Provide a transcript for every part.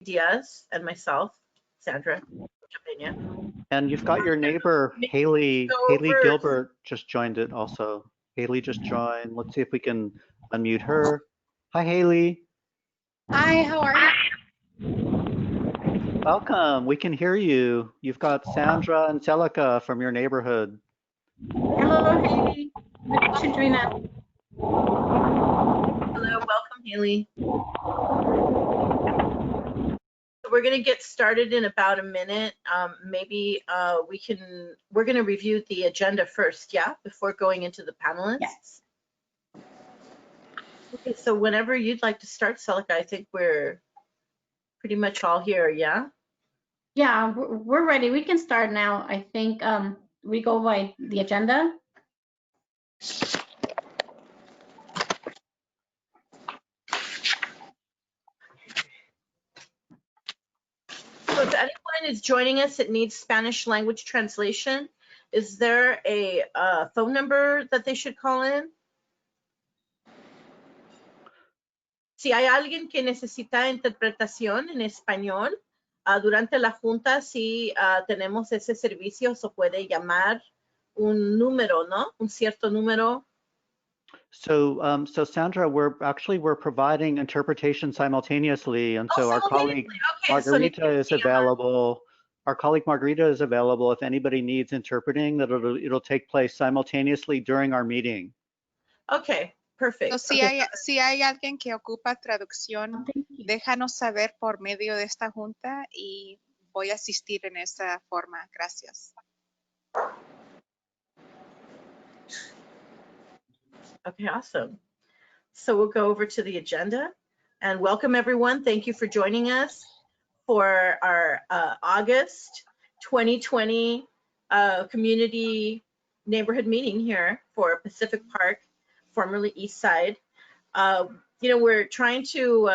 Diaz and myself, Sandra. And you've got your neighbor, Haley Gilbert just joined it also. Haley just joined. Let's see if we can unmute her. Hi, Haley. Hi, how are you? Welcome. We can hear you. You've got Sandra and Celica from your neighborhood. Hello, Haley. What you doing now? Hello, welcome, Haley. So we're going to get started in about a minute. Maybe we're going to review the agenda first, yeah, before going into the panelists. Yes. Okay, so whenever you'd like to start, Celica, I think we're pretty much all here, yeah? Yeah, we're ready. We can start now. I think we go by the agenda. So if anyone is joining us that needs Spanish language translation, is there a phone number that they should call in? Si hay alguien que necesita interpretación en español, durante la junta, si tenemos ese servicio, se puede llamar un número, ¿no? Un cierto número. So, Sandra, we're providing interpretation simultaneously, and so our colleague Margarita is available. Our colleague Margarita is available if anybody needs interpreting. That it'll take place simultaneously during our meeting. Okay, perfect. So, si hay alguien que ocupa traducción, déjanos saber por medio de esta junta y voy a asistir en esa forma. Gracias. Okay, awesome. So we'll go over to the agenda and welcome everyone. Thank you for joining us for our August 2020 community neighborhood meeting here for Pacific Park, formerly East Side. You know, we're trying to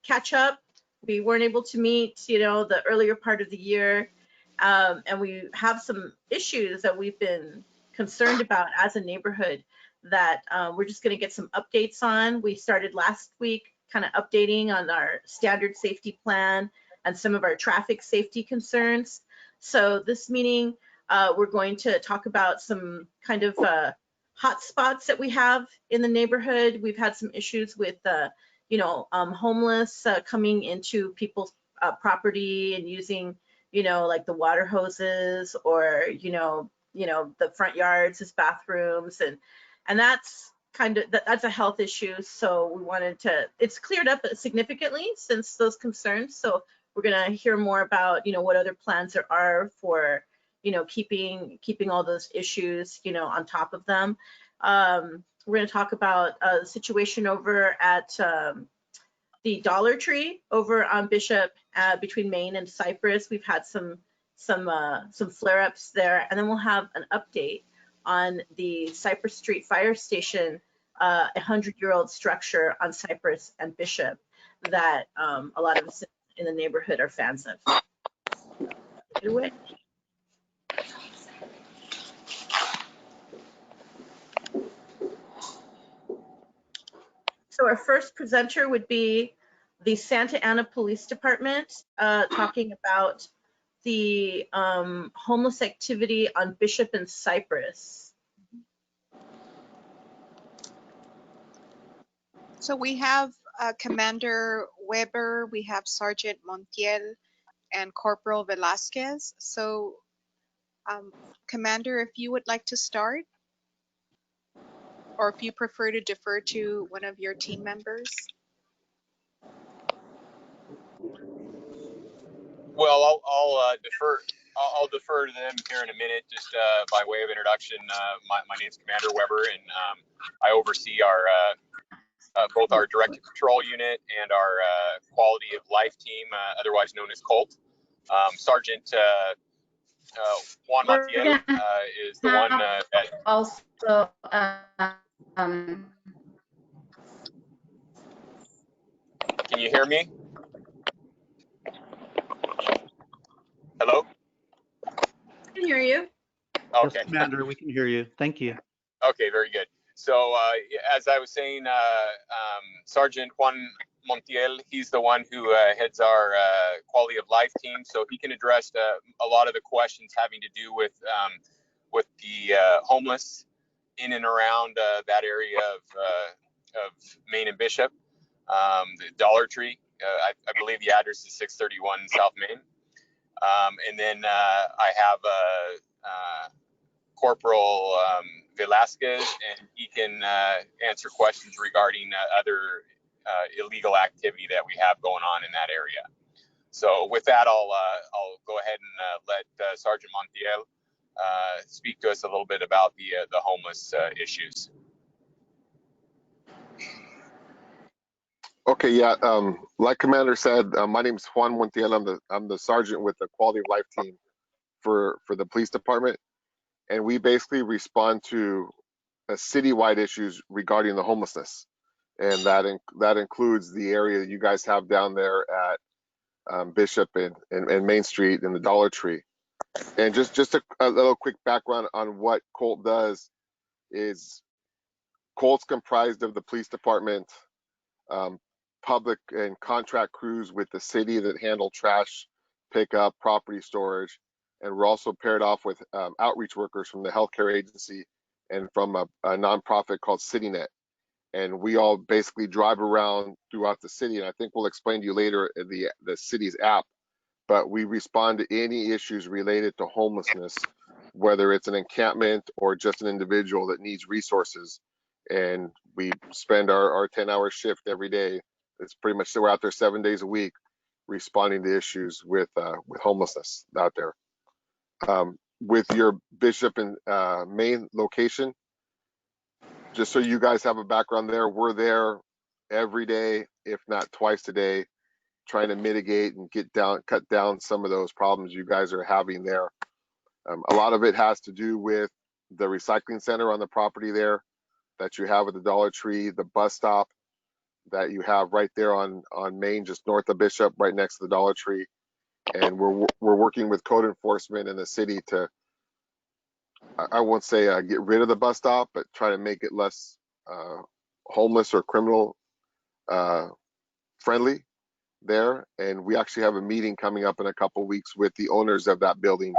catch up. We weren't able to meet, you know, the earlier part of the year, and we have some issues that we've been concerned about as a neighborhood that we're just going to get some updates on. We started last week kind of updating on our standard safety plan and some of our traffic safety concerns. So this meeting, we're going to talk about some kind of hot spots that we have in the neighborhood. We've had some issues with, you know, homeless coming into people's property and using, you know, like the water hoses or, you know, the front yards as bathrooms, and that's kind of, that's a health issue. So we wanted to, it's cleared up significantly since those concerns. So we're going to hear more about, you know, what other plans there are for, you know, keeping all those issues, you know, on top of them. We're going to talk about the situation over at the Dollar Tree over on Bishop between Main and Cypress. We've had some flare-ups there, and then we'll have an update on the Cypress Street Fire Station, a 100-year-old structure on Cypress and Bishop that a lot of us in the neighborhood are fans of. Get away. So our first presenter would be the Santa Ana Police Department, talking about the homeless activity on Bishop and Cypress. So we have Commander Weber, we have Sergeant Montiel, and Corporal Velasquez. So Commander, if you would like to start, or if you prefer to defer to one of your team members. Well, I'll defer to them here in a minute, just by way of introduction. My name's Commander Weber, and I oversee our both our directed patrol unit and our quality of life team, otherwise known as COLT. Sergeant Juan Montiel is the one that also Can you hear me? Hello? I can hear you. Okay. Yes, Commander, we can hear you. Thank you. Okay, very good. So as I was saying, Sergeant Juan Montiel, he's the one who heads our quality of life team, so he can address a lot of the questions having to do with the homeless in and around that area of Main and Bishop. The Dollar Tree, I believe the address is 631 South Main. And then I have Corporal Velasquez, and he can answer questions regarding other illegal activity that we have going on in that area. So with that, I'll go ahead and let Sergeant Montiel speak to us a little bit about the homeless issues. Okay, yeah. Like Commander said, my name is Juan Montiel. I'm the sergeant with the Quality of Life team for the police department, and we basically respond to citywide issues regarding the homelessness, and that includes the area that you guys have down there at Bishop and Main Street and the Dollar Tree. And just a little quick background on what Colt does is Colt's comprised of the police department, public and contract crews with the city that handle trash pickup, property storage, and we're also paired off with outreach workers from the healthcare agency and from a nonprofit called CityNet. And we all basically drive around throughout the city, and I think we'll explain to you later the city's app, but we respond to any issues related to homelessness, whether it's an encampment or just an individual that needs resources. And we spend our 10-hour shift every day. It's pretty much, so we're out there 7 days a week responding to issues with homelessness out there. With your Bishop and Main location, just so you guys have a background there, we're there every day, if not twice a day, trying to mitigate and cut down some of those problems you guys are having there. A lot of it has to do with the recycling center on the property there that you have at the Dollar Tree, the bus stop that you have right there on Main, just north of Bishop, right next to the Dollar Tree. And we're working with code enforcement in the city to, I won't say get rid of the bus stop, but try to make it less homeless or criminal friendly there. And we actually have a meeting coming up in a couple weeks with the owners of that building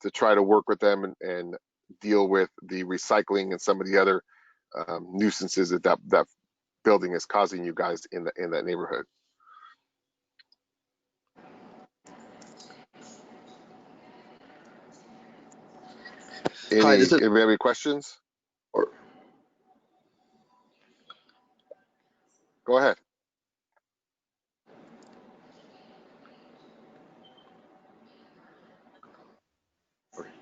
to try to work with them and deal with the recycling and some of the other nuisances that building is causing you guys in that neighborhood. Hi, this is. If you have any questions? Go ahead.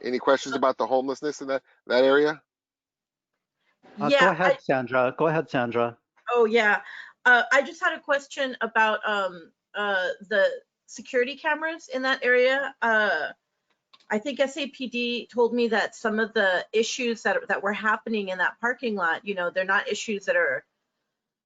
Any questions about the homelessness in that area? Yeah. Go ahead, Sandra. Go ahead, Sandra. Oh, yeah. I just had a question about the security cameras in that area. I think SAPD told me that some of the issues that were happening in that parking lot, they're not issues that are,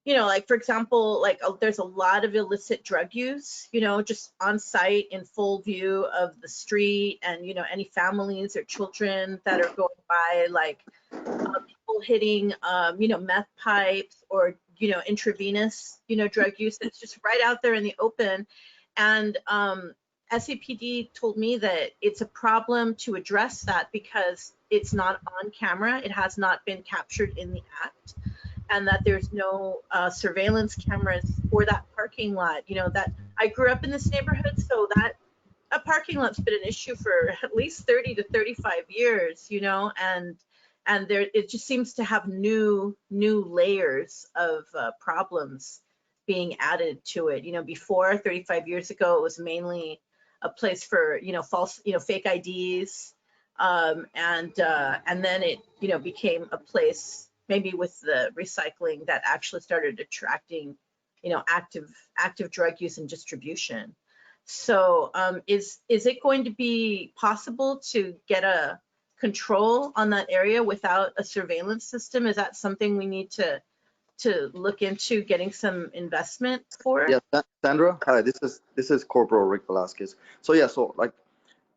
like, for example, like there's a lot of illicit drug use, just on site in full view of the street, and, any families or children that are going by, like people hitting, meth pipes or, intravenous, drug use. It's just right out there in the open. And SAPD told me that it's a problem to address that because it's not on camera. It has not been captured in the act, and that there's no surveillance cameras for that parking lot. That I grew up in this neighborhood, so that a parking lot's been an issue for at least 30 to 35 years, and there it just seems to have new layers of problems being added to it. Before 35 years ago, it was mainly a place for false fake IDs, and then it became a place, maybe with the recycling, that actually started attracting active drug use and distribution. So is it going to be possible to get a control on that area without a surveillance system? Is that something we need to look into getting some investment for? Yeah, Sandra. Hi, this is Corporal Rick Velasquez. So yeah, so like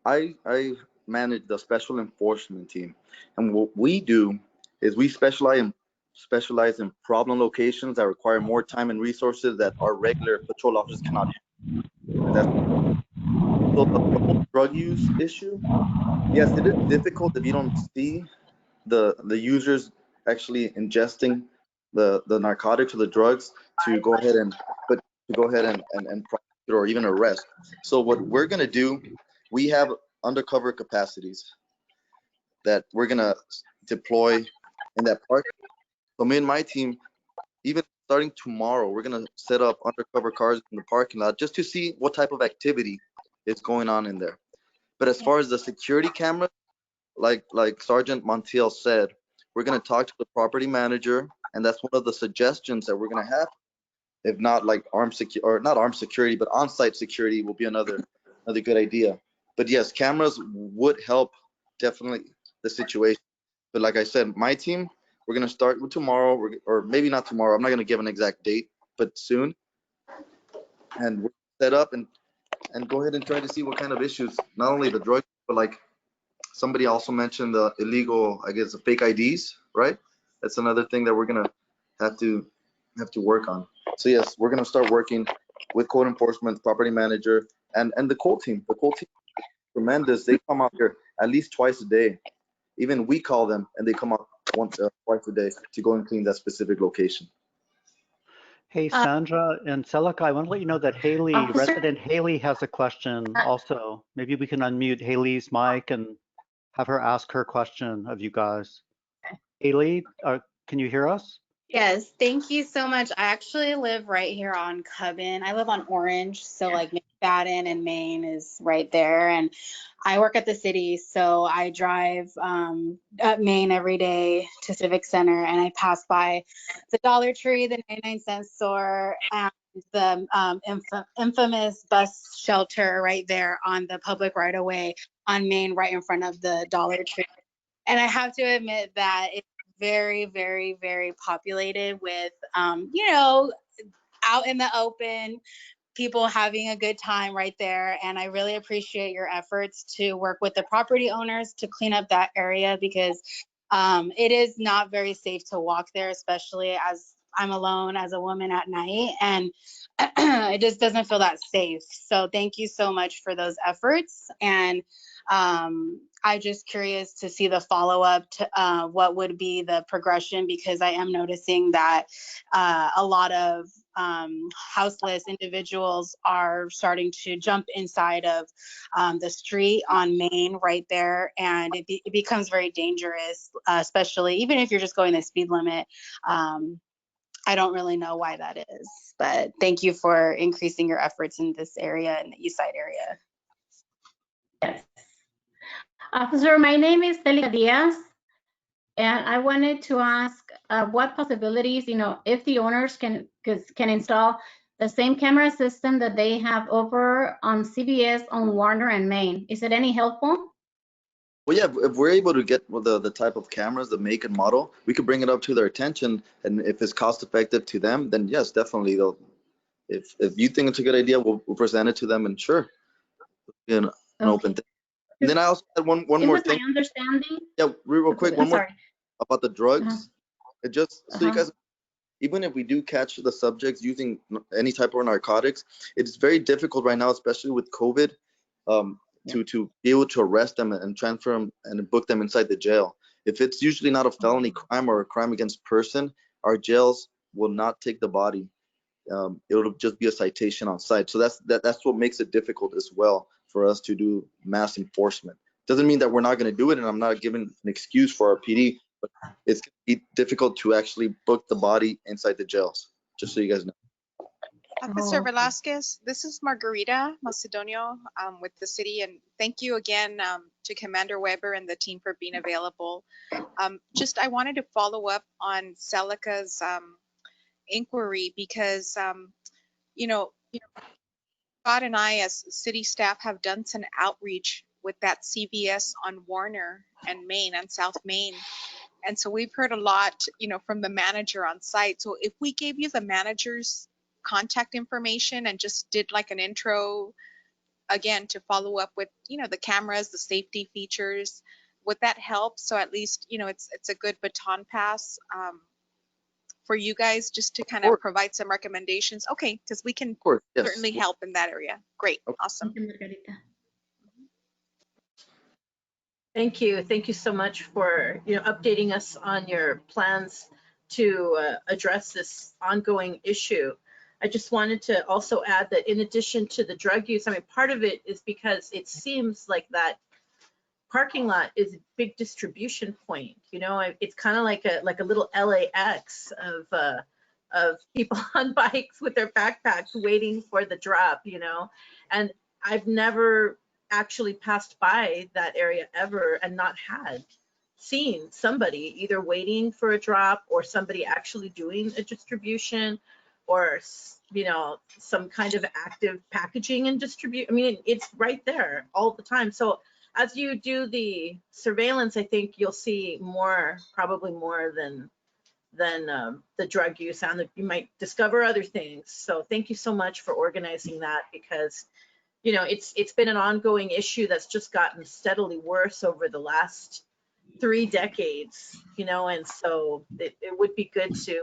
I manage the special enforcement team, and what we do is we specialize in problem locations that require more time and resources that our regular patrol officers cannot handle. So the whole drug use issue, yes, it is difficult if you don't see the users actually ingesting the narcotics or the drugs to go ahead and prosecute or even arrest. So what we're gonna do, we have undercover capacities that we're gonna deploy in that park. So me and my team, even starting tomorrow, we're gonna set up undercover cars in the parking lot just to see what type of activity is going on in there. But as far as the security camera, like Sergeant Montiel said, we're gonna talk to the property manager, and that's one of the suggestions that we're gonna have. If not, like not armed security, but on-site security will be another good idea. But yes, cameras would help definitely the situation. But like I said, my team, we're gonna start with tomorrow, or maybe not tomorrow. I'm not gonna give an exact date, but soon. And we're set up and go ahead and try to see what kind of issues, not only the drug, but like somebody also mentioned the illegal, I guess, the fake IDs, right? That's another thing that we're gonna have to work on. So yes, we're gonna start working with code enforcement, property manager, and the code team. The code team is tremendous. They come out here at least twice a day. Even we call them, and they come out twice a day to go and clean that specific location. Hey, Sandra and Celica, I want to let you know that Haley, Officer? resident Haley, has a question also. Maybe we can unmute Haley's mic and have her ask her question of you guys. Haley, can you hear us? Yes, thank you so much. I actually live right here on Cubbin. I live on Orange, so like McFadden and Maine is right there. And I work at the city, so I drive up Maine every day to Civic Center, and I pass by the Dollar Tree, the 99-cent store, and the infamous bus shelter right there on the public right-of-way on Maine, right in front of the Dollar Tree. And I have to admit that it's very, very, very populated with, you know, out in the open, people having a good time right there. And I really appreciate your efforts to work with the property owners to clean up that area, because it is not very safe to walk there, especially as I'm alone as a woman at night, and it just doesn't feel that safe. So thank you so much for those efforts. And I'm just curious to see the follow-up to what would be the progression, because I am noticing that a lot of houseless individuals are starting to jump inside of the street on Main right there, and it becomes very dangerous, especially even if you're just going the speed limit. I don't really know why that is, but thank you for increasing your efforts in this area, in the East Side area. Yes. Officer, my name is Terri Diaz, and I wanted to ask what possibilities, you know, if the owners can install the same camera system that they have over on CBS on Warner and Main. Is it any helpful? Well, yeah, if we're able to get the type of cameras, the make and model, we could bring it up to their attention, and if it's cost effective to them, then yes, definitely they'll. If you think it's a good idea, we'll present it to them, and sure, you know, an open thing. And then I also had one more thing. My understanding. Yeah, real quick, one more about the drugs. It just so you guys, even if we do catch the subjects using any type of narcotics, it's very difficult right now, especially with COVID, to be able to arrest them and transfer them and book them inside the jail. If it's usually not a felony crime or a crime against person, our jails will not take the body. It'll just be a citation on site. So that's what makes it difficult as well for us to do mass enforcement. Doesn't mean that we're not going to do it, and I'm not giving an excuse for our PD, but it's going to be difficult to actually book the body inside the jails, just so you guys know. Officer Velasquez, this is Margarita Macedonio with the city, and thank you again to Commander Weber and the team for being available. I wanted to follow up on Celica's inquiry, because you know, Scott and I as city staff have done some outreach with that CVS on Warner and Main and South Main. And so we've heard a lot, you know, from the manager on site. So if we gave you the manager's contact information and just did like an intro again to follow up with, you know, the cameras, the safety features, would that help? So at least, you know, it's a good baton pass for you guys, just to kind of provide some recommendations. Okay, because we can certainly help in that area. Great, awesome. Thank you, Margarita. Thank you. Thank you so much for updating us on your plans to address this ongoing issue. I just wanted to also add that in addition to the drug use, I mean, part of it is because it seems like that parking lot is a big distribution point. It's kind of like a little LAX of people on bikes with their backpacks waiting for the drop. And I've never actually passed by that area ever and not seen somebody either waiting for a drop or somebody actually doing a distribution or some kind of active packaging and distribute. I mean, it's right there all the time. So as you do the surveillance, I think you'll see probably more than the drug use, and that you might discover other things. So thank you so much for organizing that, because it's been an ongoing issue that's just gotten steadily worse over the last 3 decades, and so it would be good to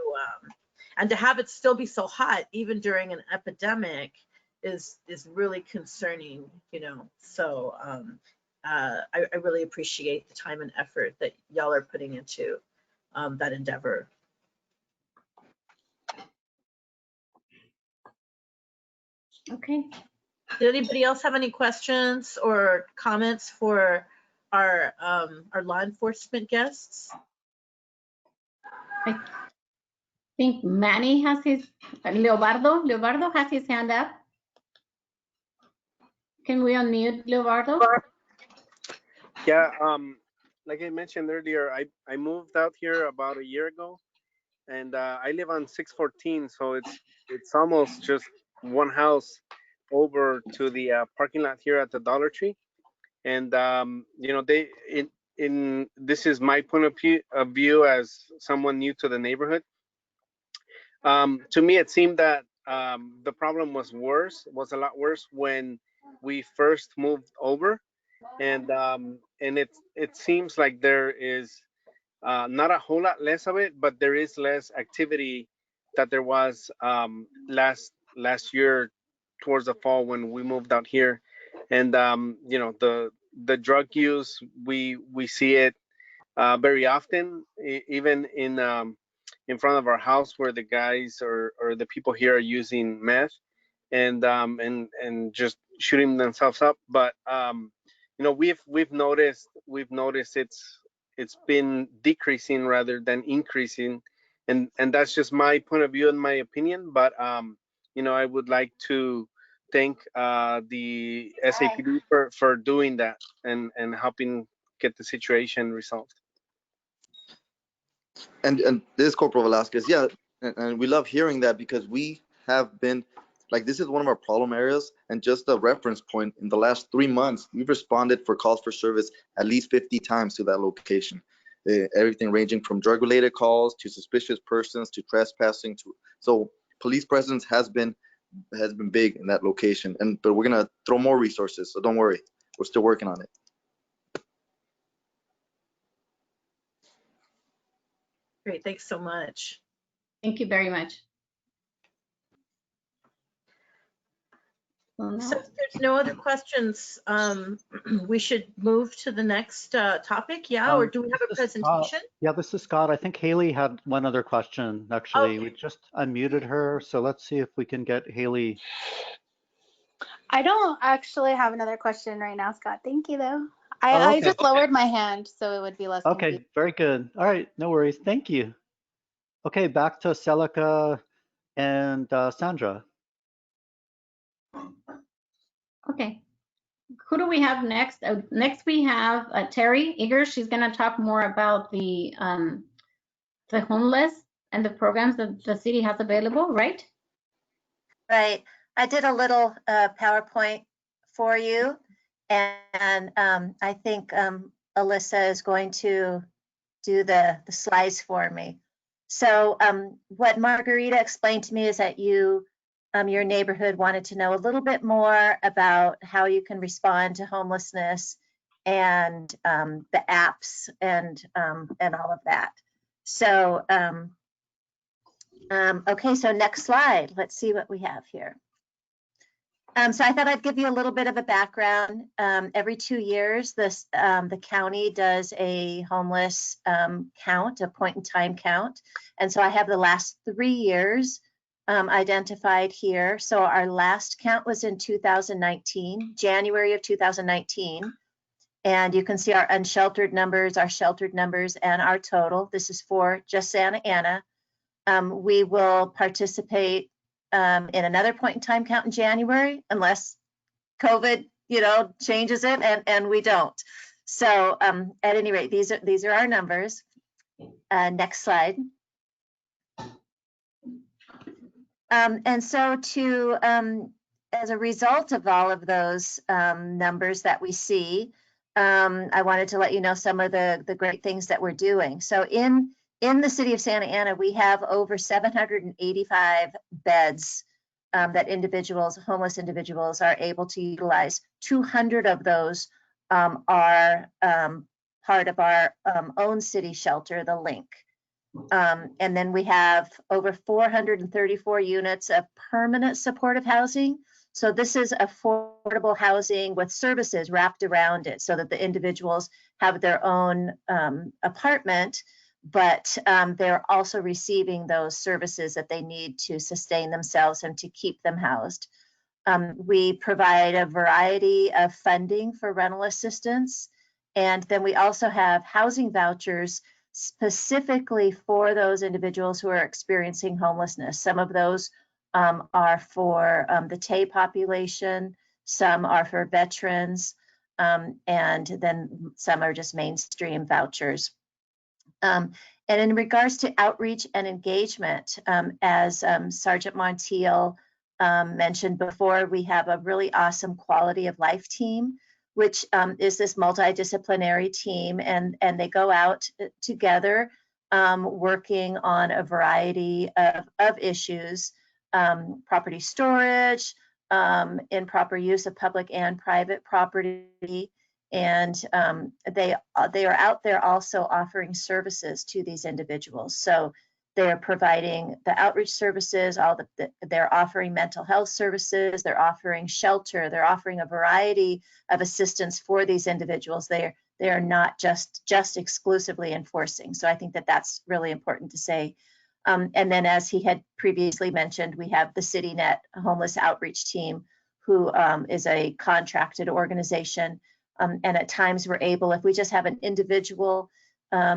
and to have it still be so hot even during an epidemic is really concerning, so I really appreciate the time and effort that y'all are putting into that endeavor. Okay. Did anybody else have any questions or comments for our law enforcement guests? I think Manny has Leobardo has his hand up. Can we unmute Leobardo? Yeah, like I mentioned earlier, I moved out here about a year ago, and I live on 614, so it's almost just one house over to the parking lot here at the Dollar Tree. And this is my point of view as someone new to the neighborhood. To me, it seemed that the problem was a lot worse when we first moved over, and it seems like there is not a whole lot less of it, but there is less activity that there was last year towards the fall when we moved out here. And the drug use, we see it very often, even in front of our house, where the guys or the people here are using meth and just shooting themselves up. But we've noticed it's been decreasing rather than increasing, and that's just my point of view and my opinion. But I would like to thank the SAPD for doing that and helping get the situation resolved. And this is Corporal Velasquez. Yeah, and we love hearing that, because we have been, like, this is one of our problem areas. And just a reference point, in the last 3 months, we've responded for calls for service at least 50 times to that location. Everything ranging from drug-related calls to suspicious persons to trespassing. So police presence has been big in that location. But we're gonna throw more resources, so don't worry, we're still working on it. Great, thanks so much. Thank you very much. Well, So if there's no other questions, we should move to the next topic, yeah? Or do we have a presentation? Yeah, this is Scott. I think Haley had one other question, actually. Okay. We just unmuted her, so let's see if we can get Haley. I don't actually have another question right now, Scott. Thank you, though. I just lowered my hand, so it would be less Okay, confusing. very good. All right, no worries. Thank you. Okay, back to Celica and Sandra. Okay. Who do we have next? Next we have Terri Eager. She's going to talk more about the homeless and the programs that the city has available, right? Right. I did a little PowerPoint for you, and I think Alyssa is going to do the slides for me. So what Margarita explained to me is that your neighborhood wanted to know a little bit more about how you can respond to homelessness and the apps and all of that. So okay, so next slide. Let's see what we have here. So I thought I'd give you a little bit of a background. Every 2 years, the county does a homeless count, a point in time count. And so I have the last 3 years identified here. So our last count was in 2019, January of 2019. And you can see our unsheltered numbers, our sheltered numbers, and our total. This is for just Santa Ana. We will participate in another point in time count in January, unless COVID, changes it, and we don't. So at any rate, these are our numbers. Next slide. And so as a result of all of those numbers that we see, I wanted to let you know some of the great things that we're doing. So in the city of Santa Ana, we have over 785 beds that homeless individuals are able to utilize. 200 of those are part of our own city shelter, the Link. And then we have over 434 units of permanent supportive housing. So this is affordable housing with services wrapped around it so that the individuals have their own apartment, but they're also receiving those services that they need to sustain themselves and to keep them housed. We provide a variety of funding for rental assistance. And then we also have housing vouchers specifically for those individuals who are experiencing homelessness. Some of those are for the TAY population, some are for veterans, and then some are just mainstream vouchers. And in regards to outreach and engagement, as Sergeant Montiel mentioned before, we have a really awesome quality of life team, which is this multidisciplinary team, and they go out together working on a variety of issues, property storage, improper use of public and private property, and they are out there also offering services to these individuals. So they're providing the outreach services, they're offering mental health services, they're offering shelter, they're offering a variety of assistance for these individuals. They are not just exclusively enforcing. So I think that that's really important to say. And then, as he had previously mentioned, we have the CityNet Homeless Outreach Team, who is a contracted organization. And at times we're able, if we just have an individual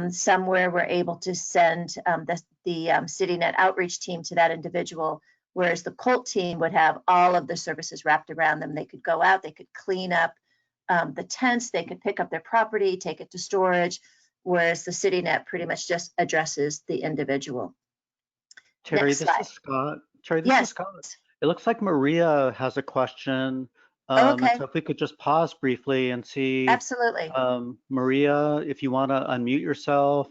somewhere, we're able to send the CityNet outreach team to that individual, whereas the COLT team would have all of the services wrapped around them. They could go out, they could clean up the tents, they could pick up their property, take it to storage, whereas the CityNet pretty much just addresses the individual. Terri, Next this slide. is Scott. Terri, this Yes. is Scott. It looks like Maria has a question. Okay. So if we could just pause briefly and see. Absolutely. Maria, if you want to unmute yourself,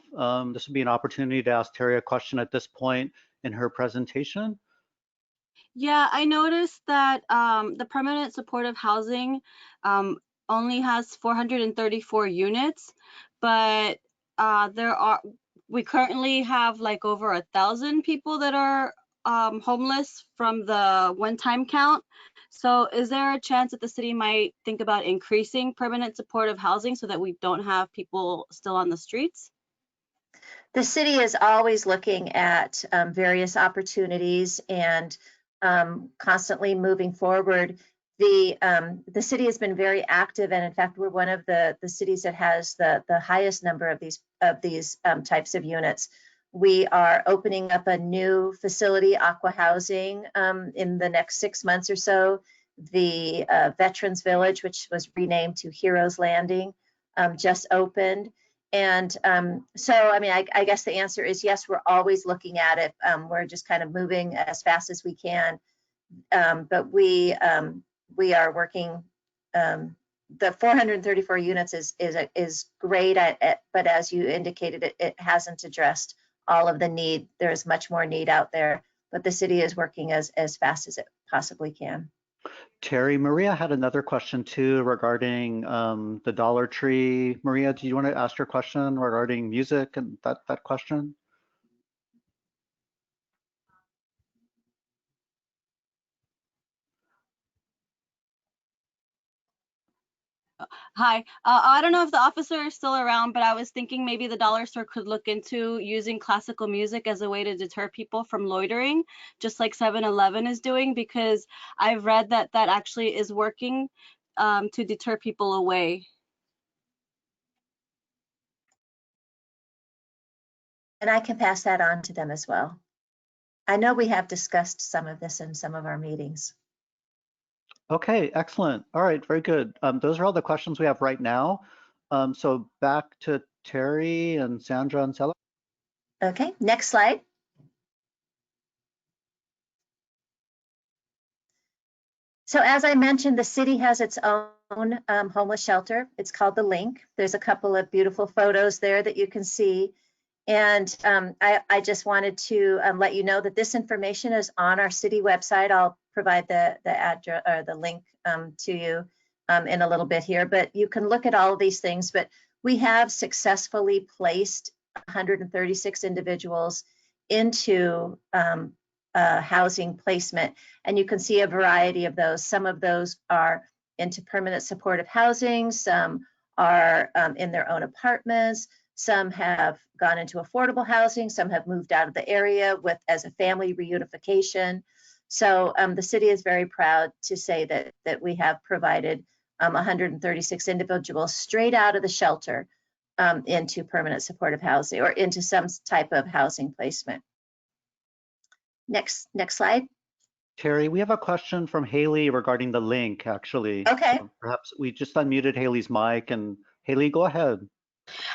this would be an opportunity to ask Terri a question at this point in her presentation. Yeah, I noticed that the permanent supportive housing only has 434 units, but we currently have like over 1,000 people that are homeless from the one-time count. So is there a chance that the city might think about increasing permanent supportive housing so that we don't have people still on the streets? The city is always looking at various opportunities and constantly moving forward. The city has been very active, and in fact, we're one of the cities that has the highest number of these types of units. We are opening up a new facility, Aqua Housing, in the next 6 months or so. The Veterans Village, which was renamed to Heroes Landing, just opened. And so, I mean, I guess the answer is yes, we're always looking at it. We're just kind of moving as fast as we can. But we are working, the 434 units is great, but as you indicated, it hasn't addressed all of the need. There's much more need out there, but the city is working as fast as it possibly can. Terri, Maria had another question too regarding the Dollar Tree. Maria, do you want to ask your question regarding music and that question? Hi. I don't know if the officer is still around, but I was thinking maybe the dollar store could look into using classical music as a way to deter people from loitering, just like 7-Eleven is doing, because I've read that that actually is working to deter people away. And I can pass that on to them as well. I know we have discussed some of this in some of our meetings. Okay, excellent. All right, very good. Those are all the questions we have right now. So back to Terri and Sandra and Sela. Okay, next slide. So as I mentioned, the city has its own homeless shelter. It's called The Link. There's a couple of beautiful photos there that you can see. And I just wanted to let you know that this information is on our city website. I'll provide the address or the link to you in a little bit here, but you can look at all of these things. But we have successfully placed 136 individuals into housing placement, and you can see a variety of those. Some of those are into permanent supportive housing, some are in their own apartments, some have gone into affordable housing, some have moved out of the area with as a family reunification. So the city is very proud to say that we have provided 136 individuals straight out of the shelter into permanent supportive housing or into some type of housing placement. Next slide. Terri, we have a question from Haley regarding the link, actually. Okay. So perhaps we just unmuted Haley's mic, and Haley, go ahead.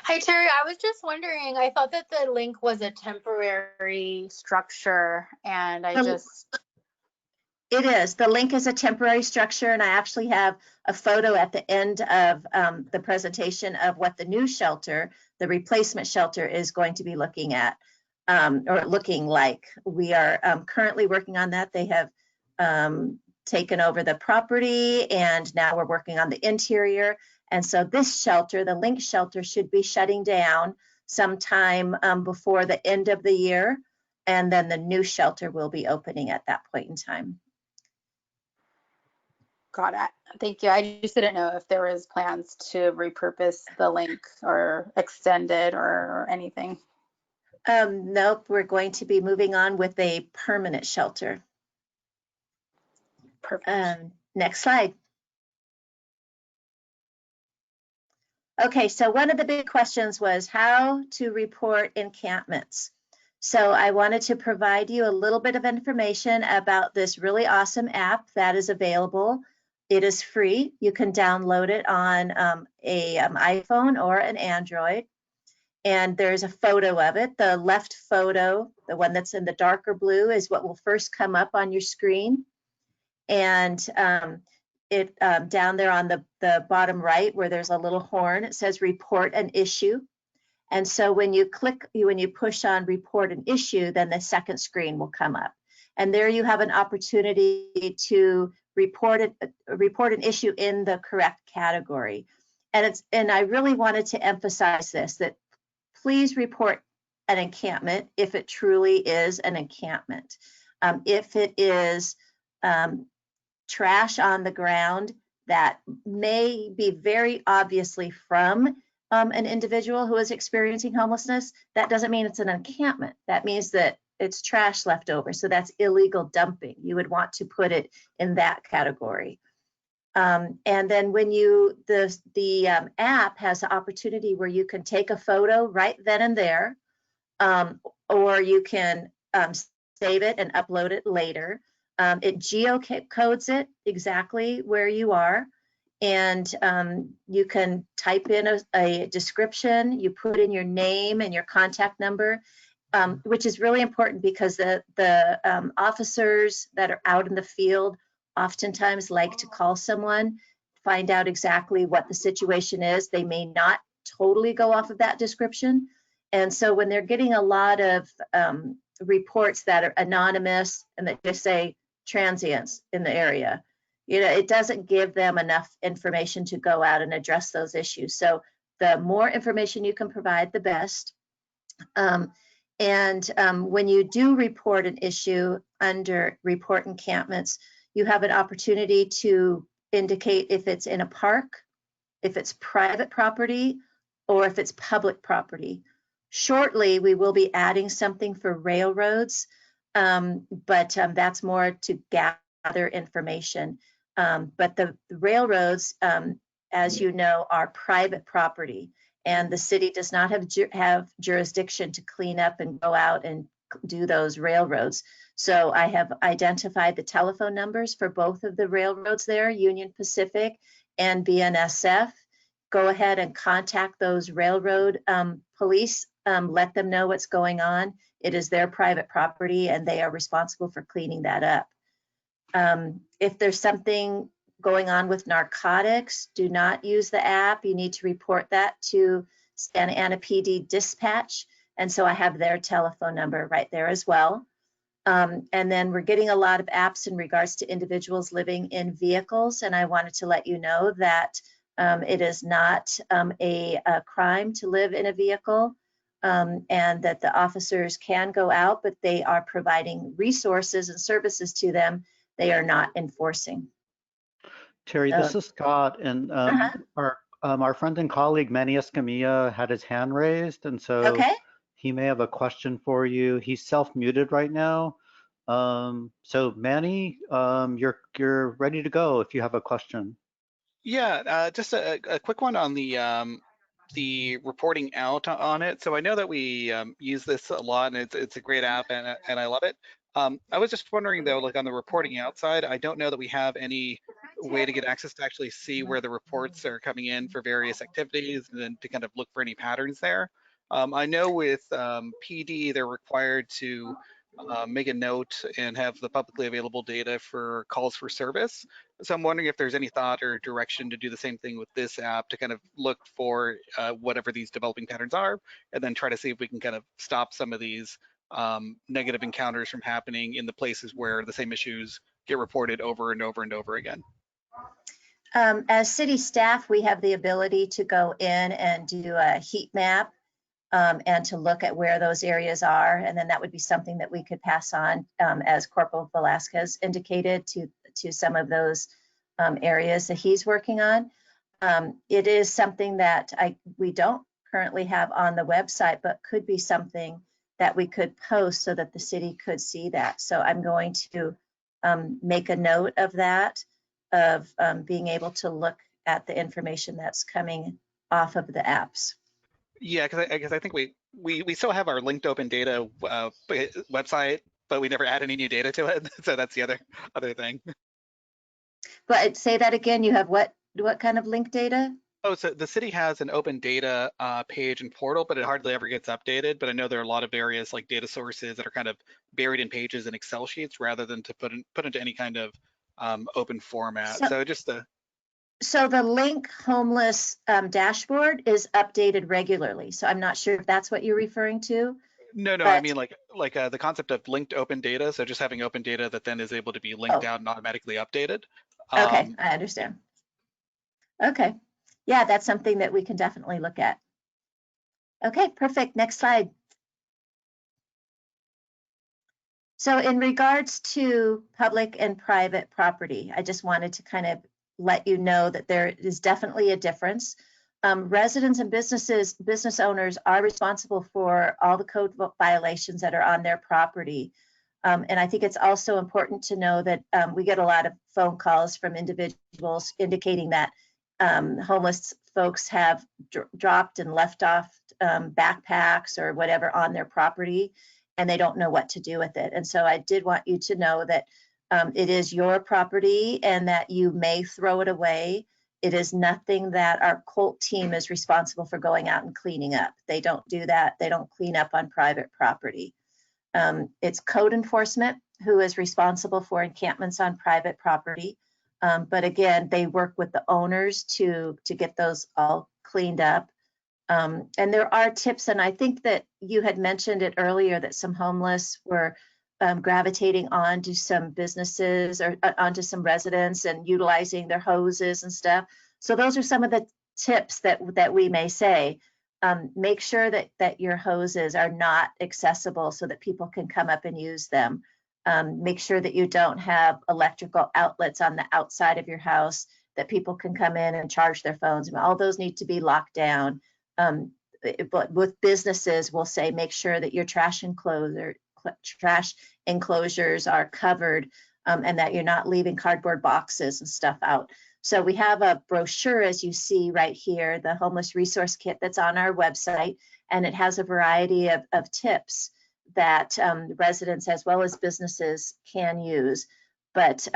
Hi, Terri. I was just wondering, I thought that the link was a temporary structure, and It is. The link is a temporary structure, and I actually have a photo at the end of the presentation of what the new shelter, the replacement shelter, is going to be looking at. Or looking like. We are currently working on that. They have taken over the property, and now we're working on the interior. And so this shelter, the Link shelter, should be shutting down sometime before the end of the year, and then the new shelter will be opening at that point in time. Got it. Thank you. I just didn't know if there was plans to repurpose the Link or extend it or anything. Nope, we're going to be moving on with a permanent shelter. Perfect. Next slide. Okay, so one of the big questions was how to report encampments. So I wanted to provide you a little bit of information about this really awesome app that is available. It is free. You can download it on an iPhone or an Android. And there's a photo of it. The left photo, the one that's in the darker blue, is what will first come up on your screen. And down there on the bottom right, where there's a little horn, it says report an issue. And so when you push on report an issue, then the second screen will come up. And there you have an opportunity to report an issue in the correct category. And I really wanted to emphasize this, that please report an encampment if it truly is an encampment. If it is trash on the ground that may be very obviously from an individual who is experiencing homelessness, that doesn't mean it's an encampment. That means that it's trash left over. So that's illegal dumping. You would want to put it in that category. And then when the app has the opportunity where you can take a photo right then and there, or you can save it and upload it later. It geocodes it exactly where you are, and you can type in a description. You put in your name and your contact number, which is really important because the officers that are out in the field oftentimes like to call someone, find out exactly what the situation is. They may not totally go off of that description. And so when they're getting a lot of reports that are anonymous and that just say transients in the area, it doesn't give them enough information to go out and address those issues. So the more information you can provide, the best. When you do report an issue under report encampments, you have an opportunity to indicate if it's in a park if it's private property or if it's public property. Shortly, we will be adding something for railroads, but that's more to gather information. But the railroads, as you know, are private property, and the city does not have jurisdiction to clean up and go out and do those railroads. So I have identified the telephone numbers for both of the railroads there, Union Pacific and BNSF. Go ahead and contact those railroad police, let them know what's going on. It is their private property and they are responsible for cleaning that up. If there's something going on with narcotics, do not use the app. You need to report that to Santa Ana PD Dispatch. And so I have their telephone number right there as well. And then we're getting a lot of apps in regards to individuals living in vehicles. And I wanted to let you know that it is not a crime to live in a vehicle, and that the officers can go out, but they are providing resources and services to them. They are not enforcing. Terri, this is Scott, and our friend and colleague Manny Escamilla had his hand raised, and so he may have a question for you. He's self-muted right now. So Manny, you're ready to go if you have a question. Yeah, just a quick one on the reporting out on it. So I know that we use this a lot, and it's a great app, and I love it. I was just wondering though, like on the reporting outside, I don't know that we have any way to get access to actually see where the reports are coming in for various activities, and then to kind of look for any patterns there. I know with PD, they're required to make a note and have the publicly available data for calls for service. So I'm wondering if there's any thought or direction to do the same thing with this app to kind of look for whatever these developing patterns are, and then try to see if we can kind of stop some of these negative encounters from happening in the places where the same issues get reported over and over and over again. As city staff, we have the ability to go in and do a heat map and to look at where those areas are. And then that would be something that we could pass on, as Corporal Velasquez indicated, to some of those areas that he's working on. It is something that we don't currently have on the website, but could be something that we could post so that the city could see that. So I'm going to make a note of that, of being able to look at the information that's coming off of the apps. Yeah, because I think we still have our linked open data website, but we never add any new data to it. So that's the other thing. But say that again. You have what kind of linked data? Oh, so the city has an open data page and portal, but it hardly ever gets updated. But I know there are a lot of areas like data sources that are kind of buried in pages and Excel sheets rather than to put into any kind of open format. So just the. So the link homeless dashboard is updated regularly. So I'm not sure if that's what you're referring to. No, I mean like the concept of linked open data. So just having open data that then is able to be linked out and automatically updated. Okay, I understand. Okay, yeah, that's something that we can definitely look at. Okay, perfect. Next slide. So in regards to public and private property, I just wanted to kind of let you know that there is definitely a difference. Residents and business owners are responsible for all the code violations that are on their property. And I think it's also important to know that we get a lot of phone calls from individuals indicating that homeless folks have dropped and left off backpacks or whatever on their property, and they don't know what to do with it. And so I did want you to know that it is your property and that you may throw it away. It is nothing that our COLT team is responsible for going out and cleaning up. They don't do that. They don't clean up on private property. It's code enforcement who is responsible for encampments on private property. But again, they work with the owners to get those all cleaned up. And there are tips, and I think that you had mentioned it earlier that some homeless were gravitating onto some businesses or onto some residents and utilizing their hoses and stuff. So those are some of the tips that we may say. Make sure that your hoses are not accessible so that people can come up and use them. Make sure that you don't have electrical outlets on the outside of your house that people can come in and charge their phones. And all those need to be locked down. But with businesses, we'll say make sure that your trash enclosures are covered, and that you're not leaving cardboard boxes and stuff out. So we have a brochure, as you see right here, the homeless resource kit that's on our website, and it has a variety of tips that residents as well as businesses can use. But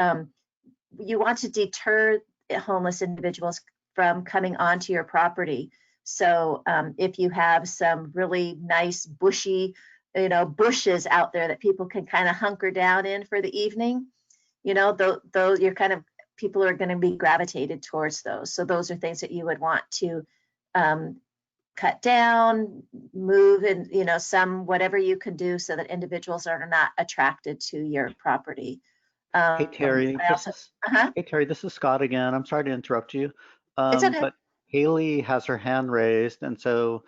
you want to deter homeless individuals from coming onto your property. So if you have some really nice bushy, bushes out there that people can kind of hunker down in for the evening, those you're kind of, people are going to be gravitated towards those. So those are things that you would want to cut down, move, and whatever you can do so that individuals are not attracted to your property. Hey Terri, hey Terri, this is Scott again. I'm sorry to interrupt you, It's okay. but Haley has her hand raised, and so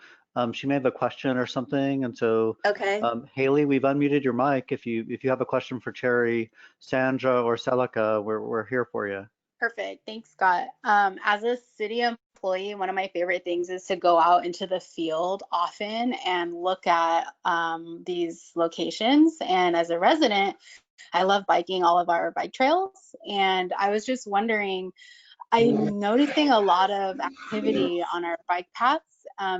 she may have a question or something. And so, okay. Haley, we've unmuted your mic. If you have a question for Terri, Sandra, or Celica, we're here for you. Perfect. Thanks, Scott. As a city employee, one of my favorite things is to go out into the field often and look at these locations. And as a resident, I love biking all of our bike trails. And I was just wondering, I'm noticing a lot of activity on our bike paths,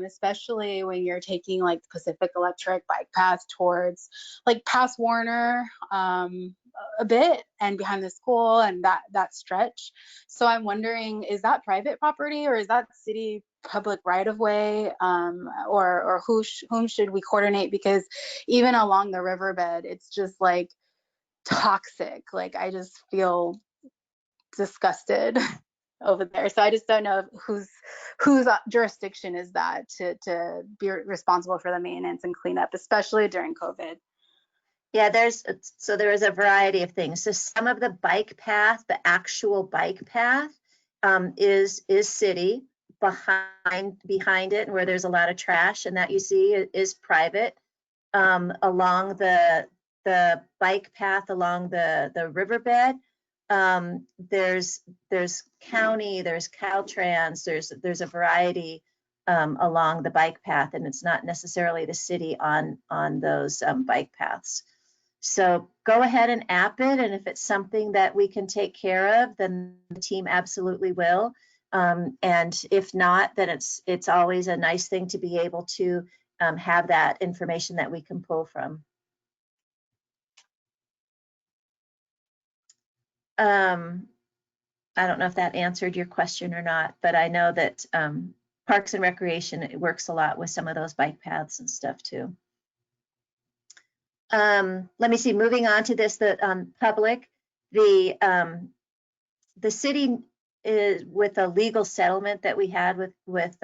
especially when you're taking like the Pacific Electric bike path towards like past Warner a bit and behind the school and that stretch. So I'm wondering, is that private property or is that city public right of way, or whom should we coordinate? Because even along the riverbed, it's just like toxic. Like I just feel disgusted over there. So I just don't know whose jurisdiction is that to be responsible for the maintenance and cleanup, especially during COVID. Yeah, there is a variety of things. So some of the bike path, the actual bike path, is city. Behind it, and where there's a lot of trash, and that you see is private. Along the bike path along the riverbed, there's county, there's Caltrans, there's a variety along the bike path, and it's not necessarily the city on those bike paths. So go ahead and app it, and if it's something that we can take care of, then the team absolutely will. And if not, then it's always a nice thing to be able to have that information that we can pull from. I don't know if that answered your question or not, but I know that Parks and Recreation, it works a lot with some of those bike paths and stuff too. Let me see, moving on to this, the public, the city is with a legal settlement that we had with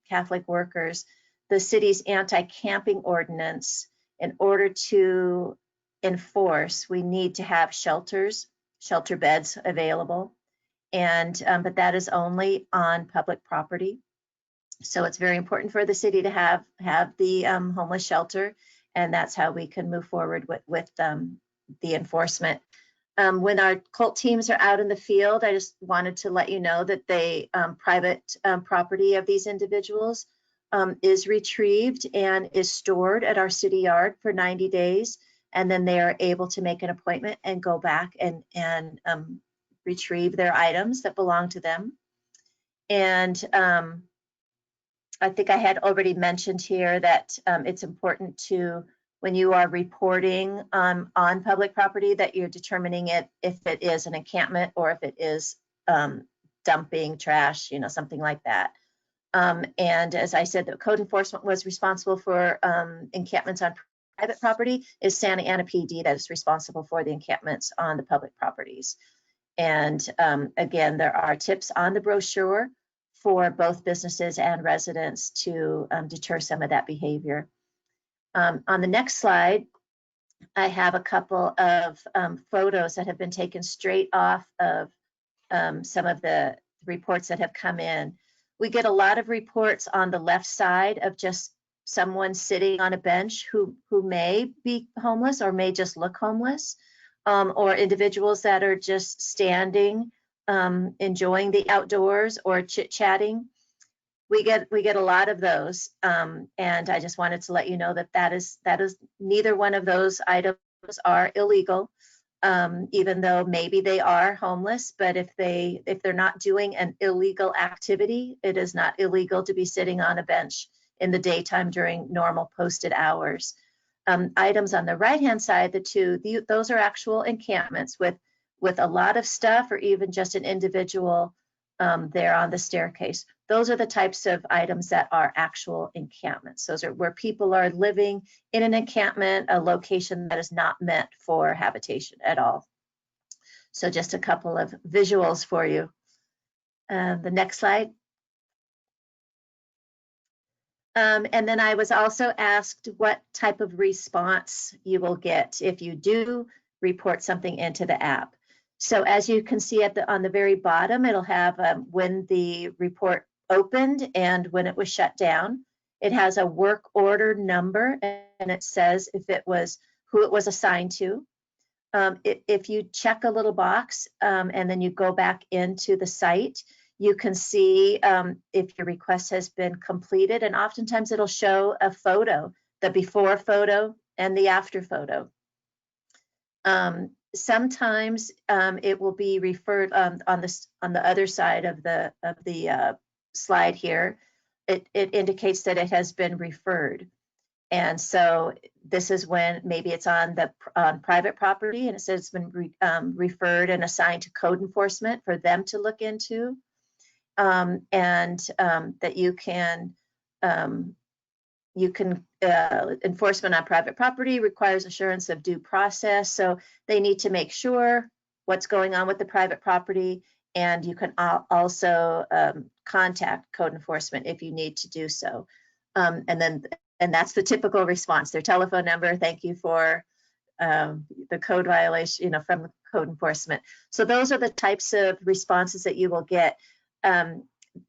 Catholic workers, the city's anti-camping ordinance. In order to enforce, we need to have shelter beds available, and but that is only on public property. So it's very important for the city to have the homeless shelter, and that's how we can move forward with the enforcement. When our cult teams are out in the field, I just wanted to let you know that they private property of these individuals is retrieved and is stored at our city yard for 90 days. And then they are able to make an appointment and go back and retrieve their items that belong to them. And I think I had already mentioned here that it's important to, when you are reporting on public property, that you're determining if it is an encampment or if it is dumping trash, something like that. And as I said, the code enforcement was responsible for encampments on private property. Is SantaAna PD that is responsible for the encampments on the public properties. And again, there are tips on the brochure for both businesses and residents to deter some of that behavior. On the next slide, I have a couple of photos that have been taken straight off of some of the reports that have come in. We get a lot of reports on the left side of just someone sitting on a bench who may be homeless or may just look homeless, or individuals that are just standing enjoying the outdoors or chit-chatting. We get a lot of those, and I just wanted to let you know that that is neither one of those items are illegal, even though maybe they are homeless. But if they're not doing an illegal activity, it is not illegal to be sitting on a bench in the daytime during normal posted hours. Items on the right-hand side, those are actual encampments with a lot of stuff, or even just an individual there on the staircase. Those are the types of items that are actual encampments. Those are where people are living in an encampment, a location that is not meant for habitation at all. So just a couple of visuals for you. The next slide. And then I was also asked what type of response you will get if you do report something into the app. So as you can see on the very bottom, it'll have when the report opened and when it was shut down. It has a work order number, and it says if it was who it was assigned to. If you check a little box and then you go back into the site, you can see if your request has been completed, and oftentimes it'll show a photo, the before photo and the after photo. Sometimes it will be referred on the other side of the slide here. It indicates that it has been referred, and so this is when maybe it's on private property, and it says it's been referred and assigned to code enforcement for them to look into, and that you can enforcement on private property requires assurance of due process. So they need to make sure what's going on with the private property, and you can also contact code enforcement if you need to do so. And that's the typical response, their telephone number, thank you for the code violation, from the code enforcement. So those are the types of responses that you will get.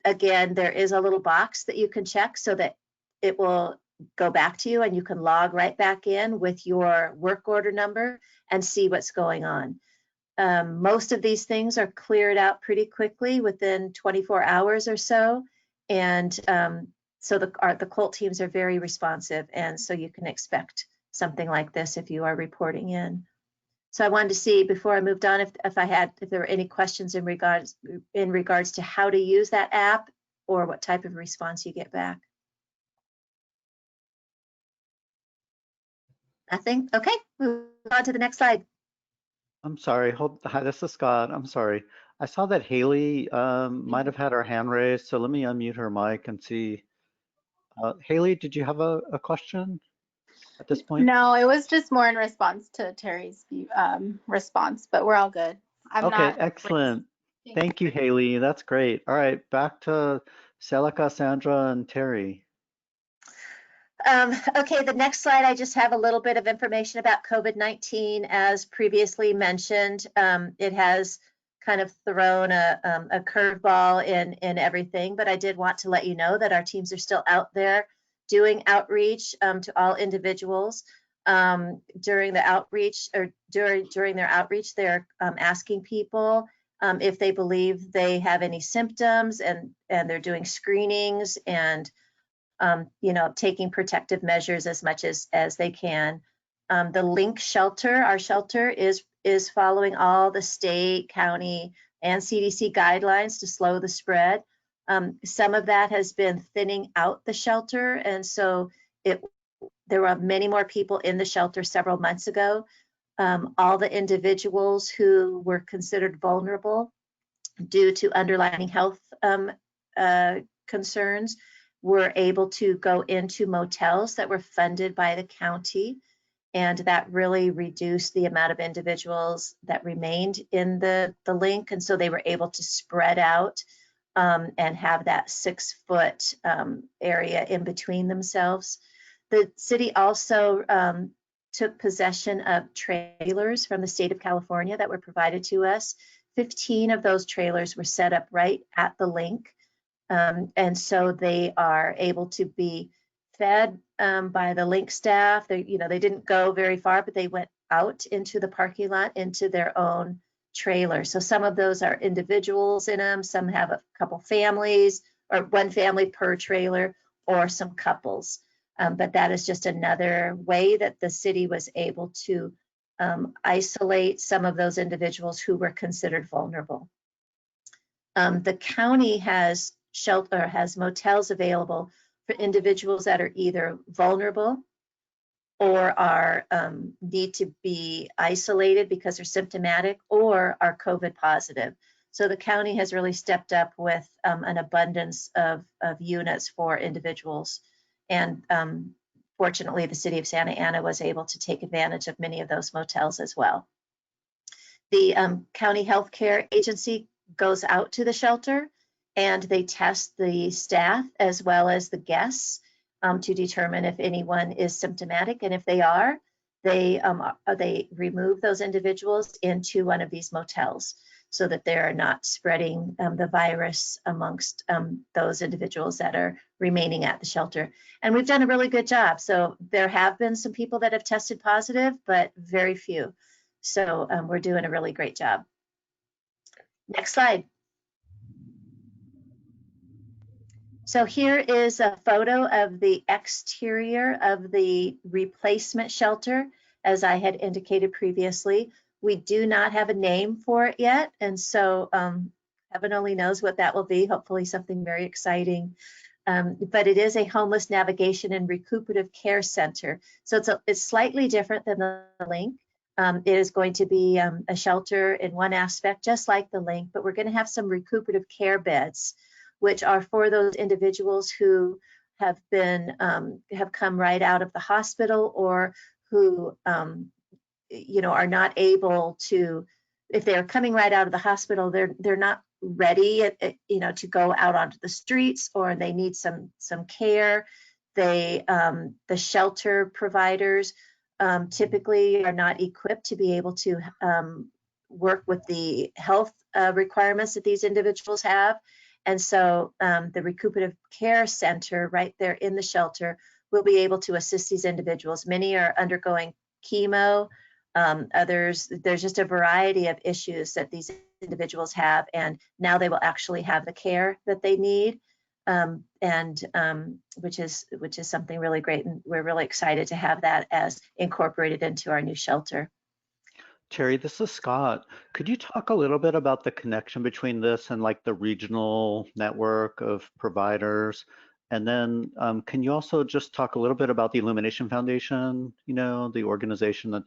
Again, there is a little box that you can check so that it will go back to you, and you can log right back in with your work order number and see what's going on. Most of these things are cleared out pretty quickly within 24 hours or so. And so the COLT teams are very responsive. And so you can expect something like this if you are reporting in. So I wanted to see before I moved on if there were any questions in regards to how to use that app or what type of response you get back. Nothing? Okay, move on to the next slide. I'm sorry. Hi, this is Scott. I'm sorry. I saw that Haley might have had her hand raised, so let me unmute her mic and see. Haley, did you have a question at this point? No, it was just more in response to Terry's response, but we're all good. Okay, excellent. Thank you, Haley. That's great. All right, back to Celica, Sandra, and Terry. Okay, the next slide, I just have a little bit of information about COVID-19. As previously mentioned, it has kind of thrown a curveball in everything, but I did want to let you know that our teams are still out there doing outreach to all individuals. During the outreach, or during their outreach, they're asking people if they believe they have any symptoms, and they're doing screenings and taking protective measures as much as they can. The Link shelter, our shelter, is following all the state, county, and CDC guidelines to slow the spread. Some of that has been thinning out the shelter, and so there were many more people in the shelter several months ago. All the individuals who were considered vulnerable due to underlying health concerns were able to go into motels that were funded by the county, and that really reduced the amount of individuals that remained in the Link, and so they were able to spread out and have that 6-foot area in between themselves. The city also took possession of trailers from the state of California that were provided to us. 15 of those trailers were set up right at the Link. And so they are able to be fed by the Link staff. They didn't go very far, but they went out into the parking lot, into their own trailer. So some of those are individuals in them, some have a couple families or one family per trailer, or some couples. But that is just another way that the city was able to isolate some of those individuals who were considered vulnerable. The county has motels available for individuals that are either vulnerable or are need to be isolated because they're symptomatic or are COVID positive. So the county has really stepped up with an abundance of units for individuals. And fortunately, the city of Santa Ana was able to take advantage of many of those motels as well. The county healthcare agency goes out to the shelter and they test the staff as well as the guests to determine if anyone is symptomatic. And if they are, they remove those individuals into one of these motels so that they are not spreading the virus amongst those individuals that are remaining at the shelter. And we've done a really good job. So there have been some people that have tested positive, but very few. So we're doing a really great job. Next slide. So here is a photo of the exterior of the replacement shelter. As I had indicated previously, we do not have a name for it yet. And so heaven only knows what that will be, hopefully something very exciting. But it is a homeless navigation and recuperative care center. So it's slightly different than the link. It is going to be a shelter in one aspect, just like the link, but we're going to have some recuperative care beds, which are for those individuals who have come right out of the hospital, or who are not able to, if they're coming right out of the hospital, they're not ready to go out onto the streets, or they need some care. The shelter providers typically are not equipped to be able to work with the health requirements that these individuals have. And so the recuperative care center right there in the shelter will be able to assist these individuals. Many are undergoing chemo, others, there's just a variety of issues that these individuals have, and now they will actually have the care that they need, which is something really great, and we're really excited to have that as incorporated into our new shelter. Terri, this is Scott. Could you talk a little bit about the connection between this and like the regional network of providers? And then can you also just talk a little bit about the Illumination Foundation, the organization that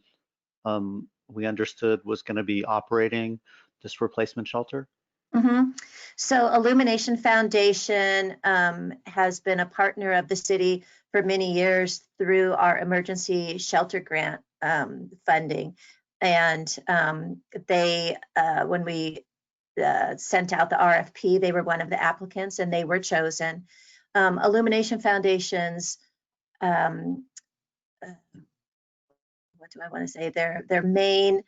we understood was going to be operating this replacement shelter? Mm-hmm. So Illumination Foundation has been a partner of the city for many years through our emergency shelter grant funding. And they, when we sent out the RFP, they were one of the applicants and they were chosen. Illumination Foundation's, what do I want to say? Their main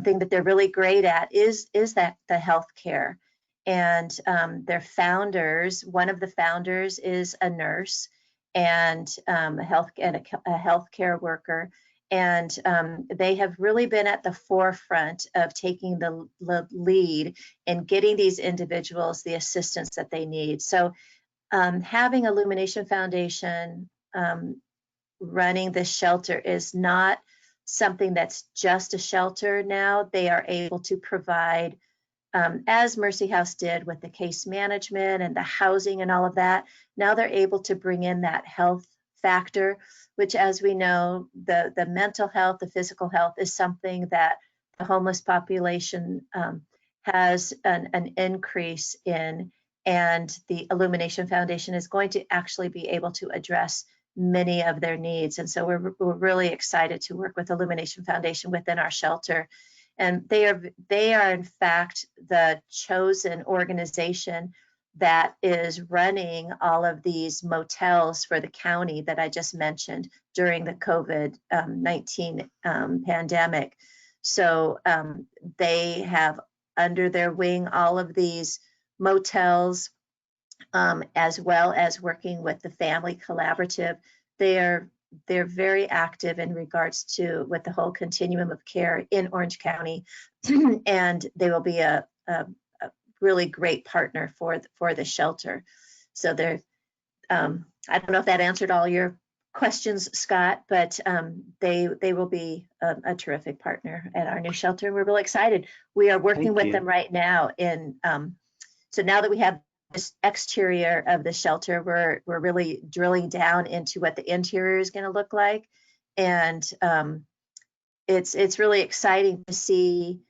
thing that they're really great at is that the healthcare. And their founders, one of the founders is a nurse and a healthcare worker. And they have really been at the forefront of taking the lead in getting these individuals the assistance that they need. So having Illumination Foundation running this shelter is not something that's just a shelter now. They are able to provide, as Mercy House did with the case management and the housing and all of that, now they're able to bring in that health factor, which, as we know, the mental health, the physical health is something that the homeless population has an increase in, and the Illumination Foundation is going to actually be able to address many of their needs. And so we're really excited to work with Illumination Foundation within our shelter. And they are in fact the chosen organization that is running all of these motels for the county that I just mentioned during the COVID-19 pandemic. So they have under their wing all of these motels, as well as working with the Family Collaborative. They are they're very active in regards to with the whole continuum of care in Orange County, and they will be a really great partner for the shelter. So they're, I don't know if that answered all your questions, Scott, but they will be a terrific partner at our new shelter. We're really excited. We are working with them right now in, so now that we have this exterior of the shelter, we're really drilling down into what the interior is going to look like. And it's really exciting to see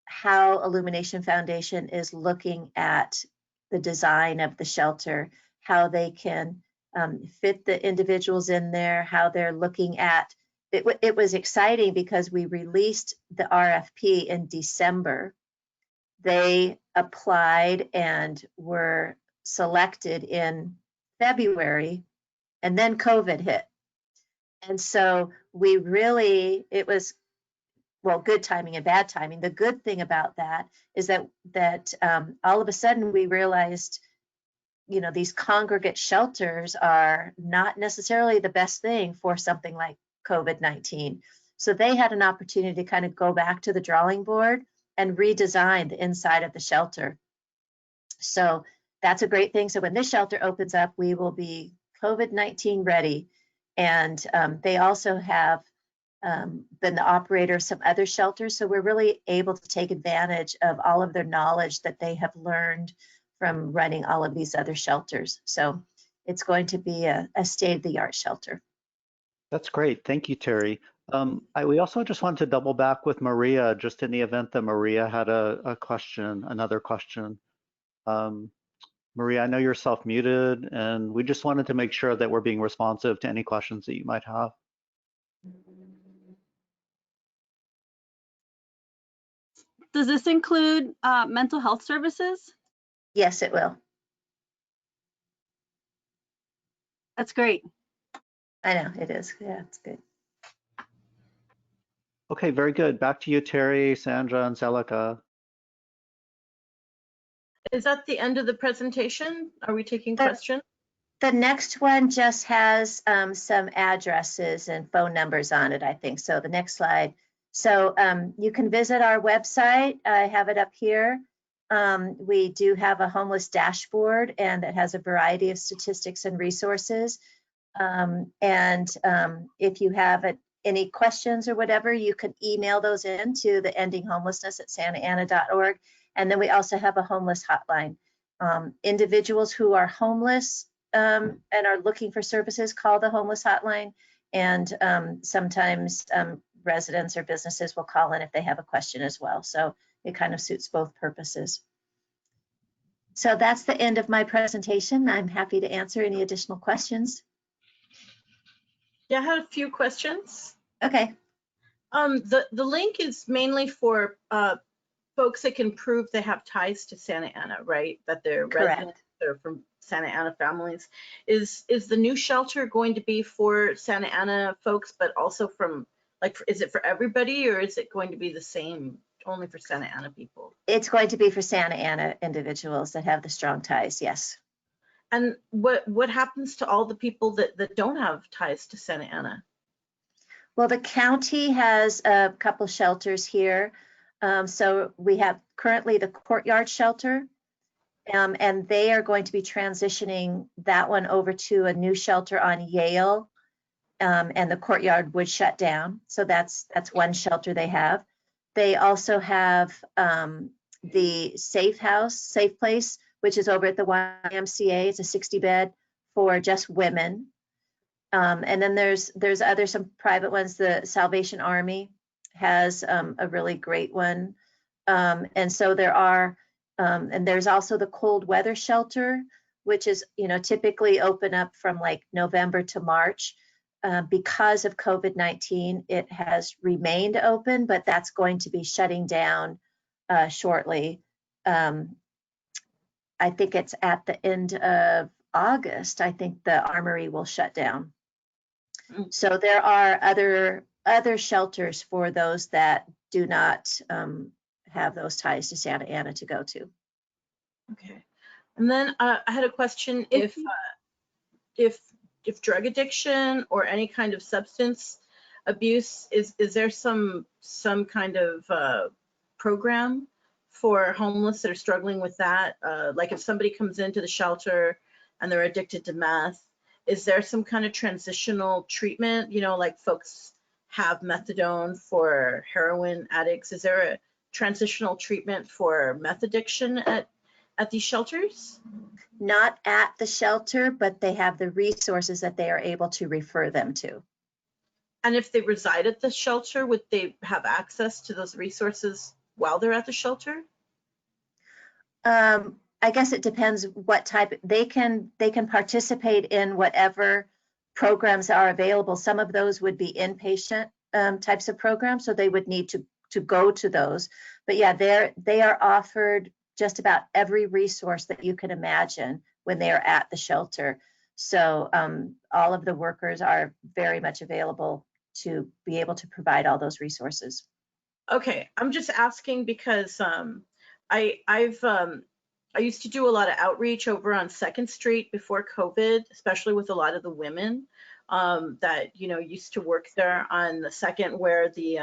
how Illumination Foundation is looking at the design of the shelter, how they can fit the individuals in there, how they're looking at it. It was exciting because we released the RFP in December. They applied and were selected in February, and then COVID hit. And so we really, it was, well, good timing and bad timing. The good thing about that is that all of a sudden we realized, you know, these congregate shelters are not necessarily the best thing for something like COVID-19. So they had an opportunity to kind of go back to the drawing board and redesign the inside of the shelter. So that's a great thing. So when this shelter opens up, we will be COVID-19 ready. And they also have been the operator of some other shelters. So we're really able to take advantage of all of their knowledge that they have learned from running all of these other shelters. So it's going to be a state-of-the-art shelter. That's great. Thank you, Terri. We also just wanted to double back with Maria, just in the event that Maria had a question, another question. Maria, I know you're self-muted, and we just wanted to make sure that we're being responsive to any questions that you might have. Does this include mental health services? Yes, it will. That's great. I know, it is. Yeah, it's good. Okay, very good. Back to you, Terri, Sandra, and Celica. Is that the end of the presentation? Are we taking questions? The next one just has some addresses and phone numbers on it, I think. So the next slide. So you can visit our website. I have it up here. We do have a homeless dashboard, and it has a variety of statistics and resources. If you have any questions or whatever, you can email those in to the endinghomelessness@SantaAna.org. And then we also have a homeless hotline. Individuals who are homeless and are looking for services call the homeless hotline. And sometimes residents or businesses will call in if they have a question as well. So it kind of suits both purposes. So that's the end of my presentation. I'm happy to answer any additional questions. Yeah, I had a few questions. Okay. The link is mainly for folks that can prove they have ties to Santa Ana, right? That they're residents or from Santa Ana families. Is the new shelter going to be for Santa Ana folks, but also from, like, is it for everybody, or is it going to be the same only for Santa Ana people? It's going to be for Santa Ana individuals that have the strong ties, yes. And what happens to all the people that don't have ties to Santa Ana? Well, the county has a couple shelters here. So we have currently the Courtyard Shelter, and they are going to be transitioning that one over to a new shelter on Yale, and the Courtyard would shut down. So that's one shelter they have. They also have the Safe Place, which is over at the YMCA. It's a 60-bed for just women. And then there's some private ones. The Salvation Army has a really great one. And so there are, and there's also the cold weather shelter, which is, typically open up from like November to March. Because of COVID-19, it has remained open, but that's going to be shutting down shortly. I think it's at the end of August. I think the Armory will shut down. So there are other shelters for those that do not have those ties to Santa Ana to go to. Okay. And then I had a question. If if drug addiction or any kind of substance abuse, is there some kind of program for homeless that are struggling with that? Like if somebody comes into the shelter and they're addicted to meth, is there some kind of transitional treatment? You know, like folks have methadone for heroin addicts. Is there a transitional treatment for meth addiction at these shelters? Not at the shelter, but they have the resources that they are able to refer them to. And if they reside at the shelter, would they have access to those resources while they're at the shelter? I guess it depends what type. They can participate in whatever programs are available. Some of those would be inpatient types of programs, so they would need to go to those. But yeah, they are offered just about every resource that you can imagine when they are at the shelter. So all of the workers are very much available to be able to provide all those resources. Okay, I'm just asking because I used to do a lot of outreach over on 2nd Street before COVID, especially with a lot of the women that, you know, used to work there on the 2nd where the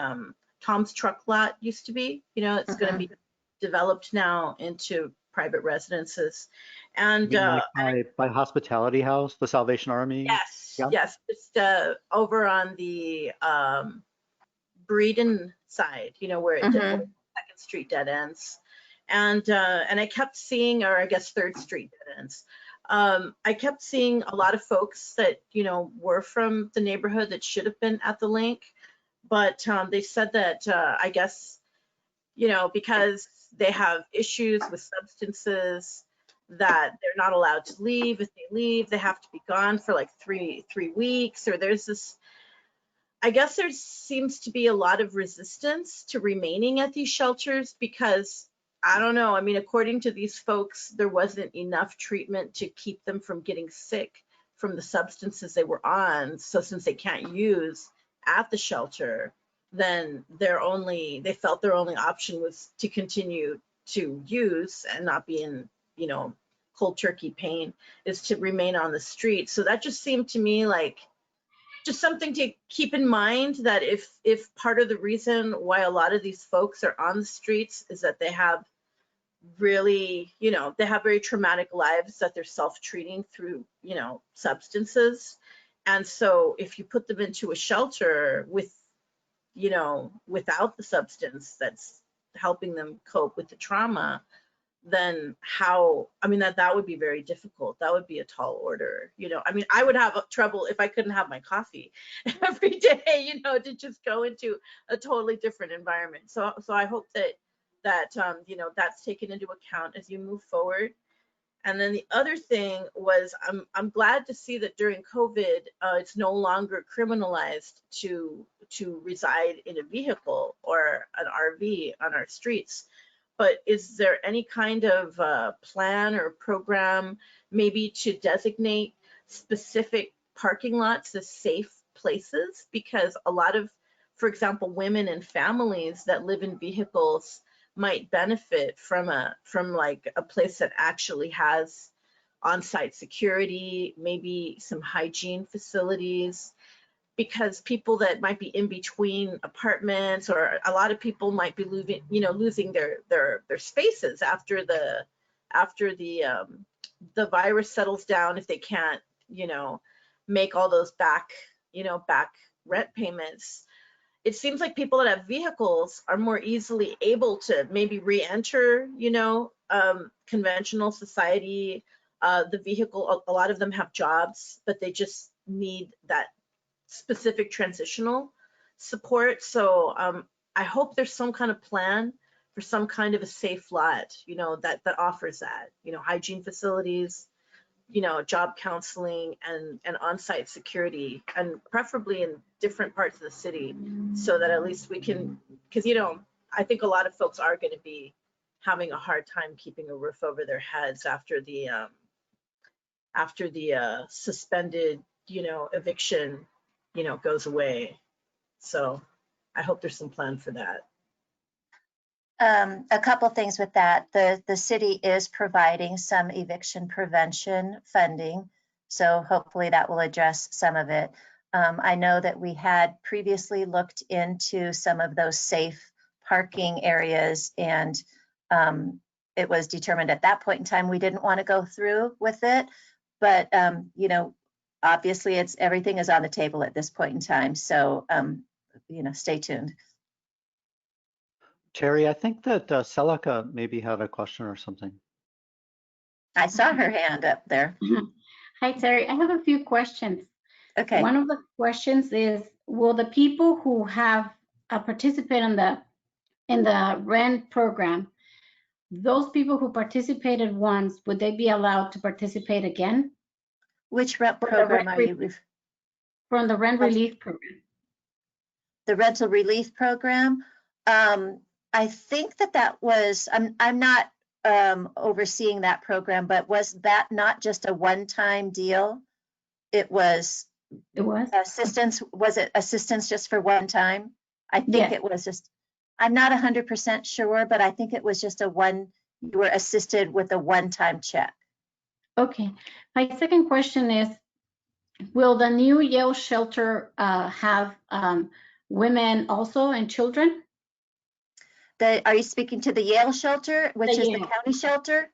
Tom's Truck Lot used to be. You know, it's going to be developed now into private residences. And by Hospitality House, the Salvation Army. Yes, Yeah. yes, just over on the Breeden side, you know, where it where 2nd Street dead ends. And I kept seeing, or I guess 3rd Street dead ends. I kept seeing a lot of folks that, you know, were from the neighborhood that should have been at the link, but they said that I guess, you know, because they have issues with substances, that they're not allowed to leave. If they leave, they have to be gone for like three weeks, or there's this, I guess there seems to be a lot of resistance to remaining at these shelters because, I don't know, I mean, according to these folks, there wasn't enough treatment to keep them from getting sick from the substances they were on. So since they can't use at the shelter, then they felt their only option was to continue to use and not be in, you know, cold turkey pain, is to remain on the street. So that just seemed to me like just something to keep in mind, that if part of the reason why a lot of these folks are on the streets is that they have really, you know, they have very traumatic lives that they're self-treating through, you know, substances. And so if you put them into a shelter with, you know, without the substance that's helping them cope with the trauma, then how, I mean, that would be very difficult. That would be a tall order, you know. I mean, I would have trouble if I couldn't have my coffee every day, you know, to just go into a totally different environment. So I hope that you know, that's taken into account as you move forward. And then the other thing was, I'm glad to see that during COVID, it's no longer criminalized to reside in a vehicle or an RV on our streets. But is there any kind of plan or program maybe to designate specific parking lots as safe places? Because a lot of, for example, women and families that live in vehicles might benefit from like a place that actually has on-site security, maybe some hygiene facilities, because people that might be in between apartments, or a lot of people might be losing their spaces after the virus settles down, if they can't, you know, make all those back rent payments. It seems like people that have vehicles are more easily able to maybe re-enter, you know, conventional society. The vehicle, a lot of them have jobs, but they just need that specific transitional support. So I hope there's some kind of plan for some kind of a safe lot, you know, that offers that, you know, hygiene facilities, you know, job counseling and on-site security, and preferably in different parts of the city, so that at least we can, because, you know, I think a lot of folks are going to be having a hard time keeping a roof over their heads after the suspended, you know, eviction, you know, goes away. So I hope there's some plan for that. A couple things with that. The city is providing some eviction prevention funding. So hopefully that will address some of it. I know that we had previously looked into some of those safe parking areas, and it was determined at that point in time we didn't want to go through with it. But you know, obviously everything is on the table at this point in time. So you know, stay tuned. Terri, I think that Celica maybe had a question or something. I saw her hand up there. Hi, Terri. I have a few questions. Okay. One of the questions is, will the people who have participated in the rent program, those people who participated once, would they be allowed to participate again? Which rent program are you? From the rent relief program. The rental relief program. I think that was, I'm not overseeing that program, but was that not just a one-time deal? It was assistance. Was it assistance just for one time? I think it was just, I'm not 100% sure, but I think it was just you were assisted with a one-time check. Okay. My second question is, will the new Yale shelter have women also and children? Are you speaking to the Yale shelter, which is the county shelter?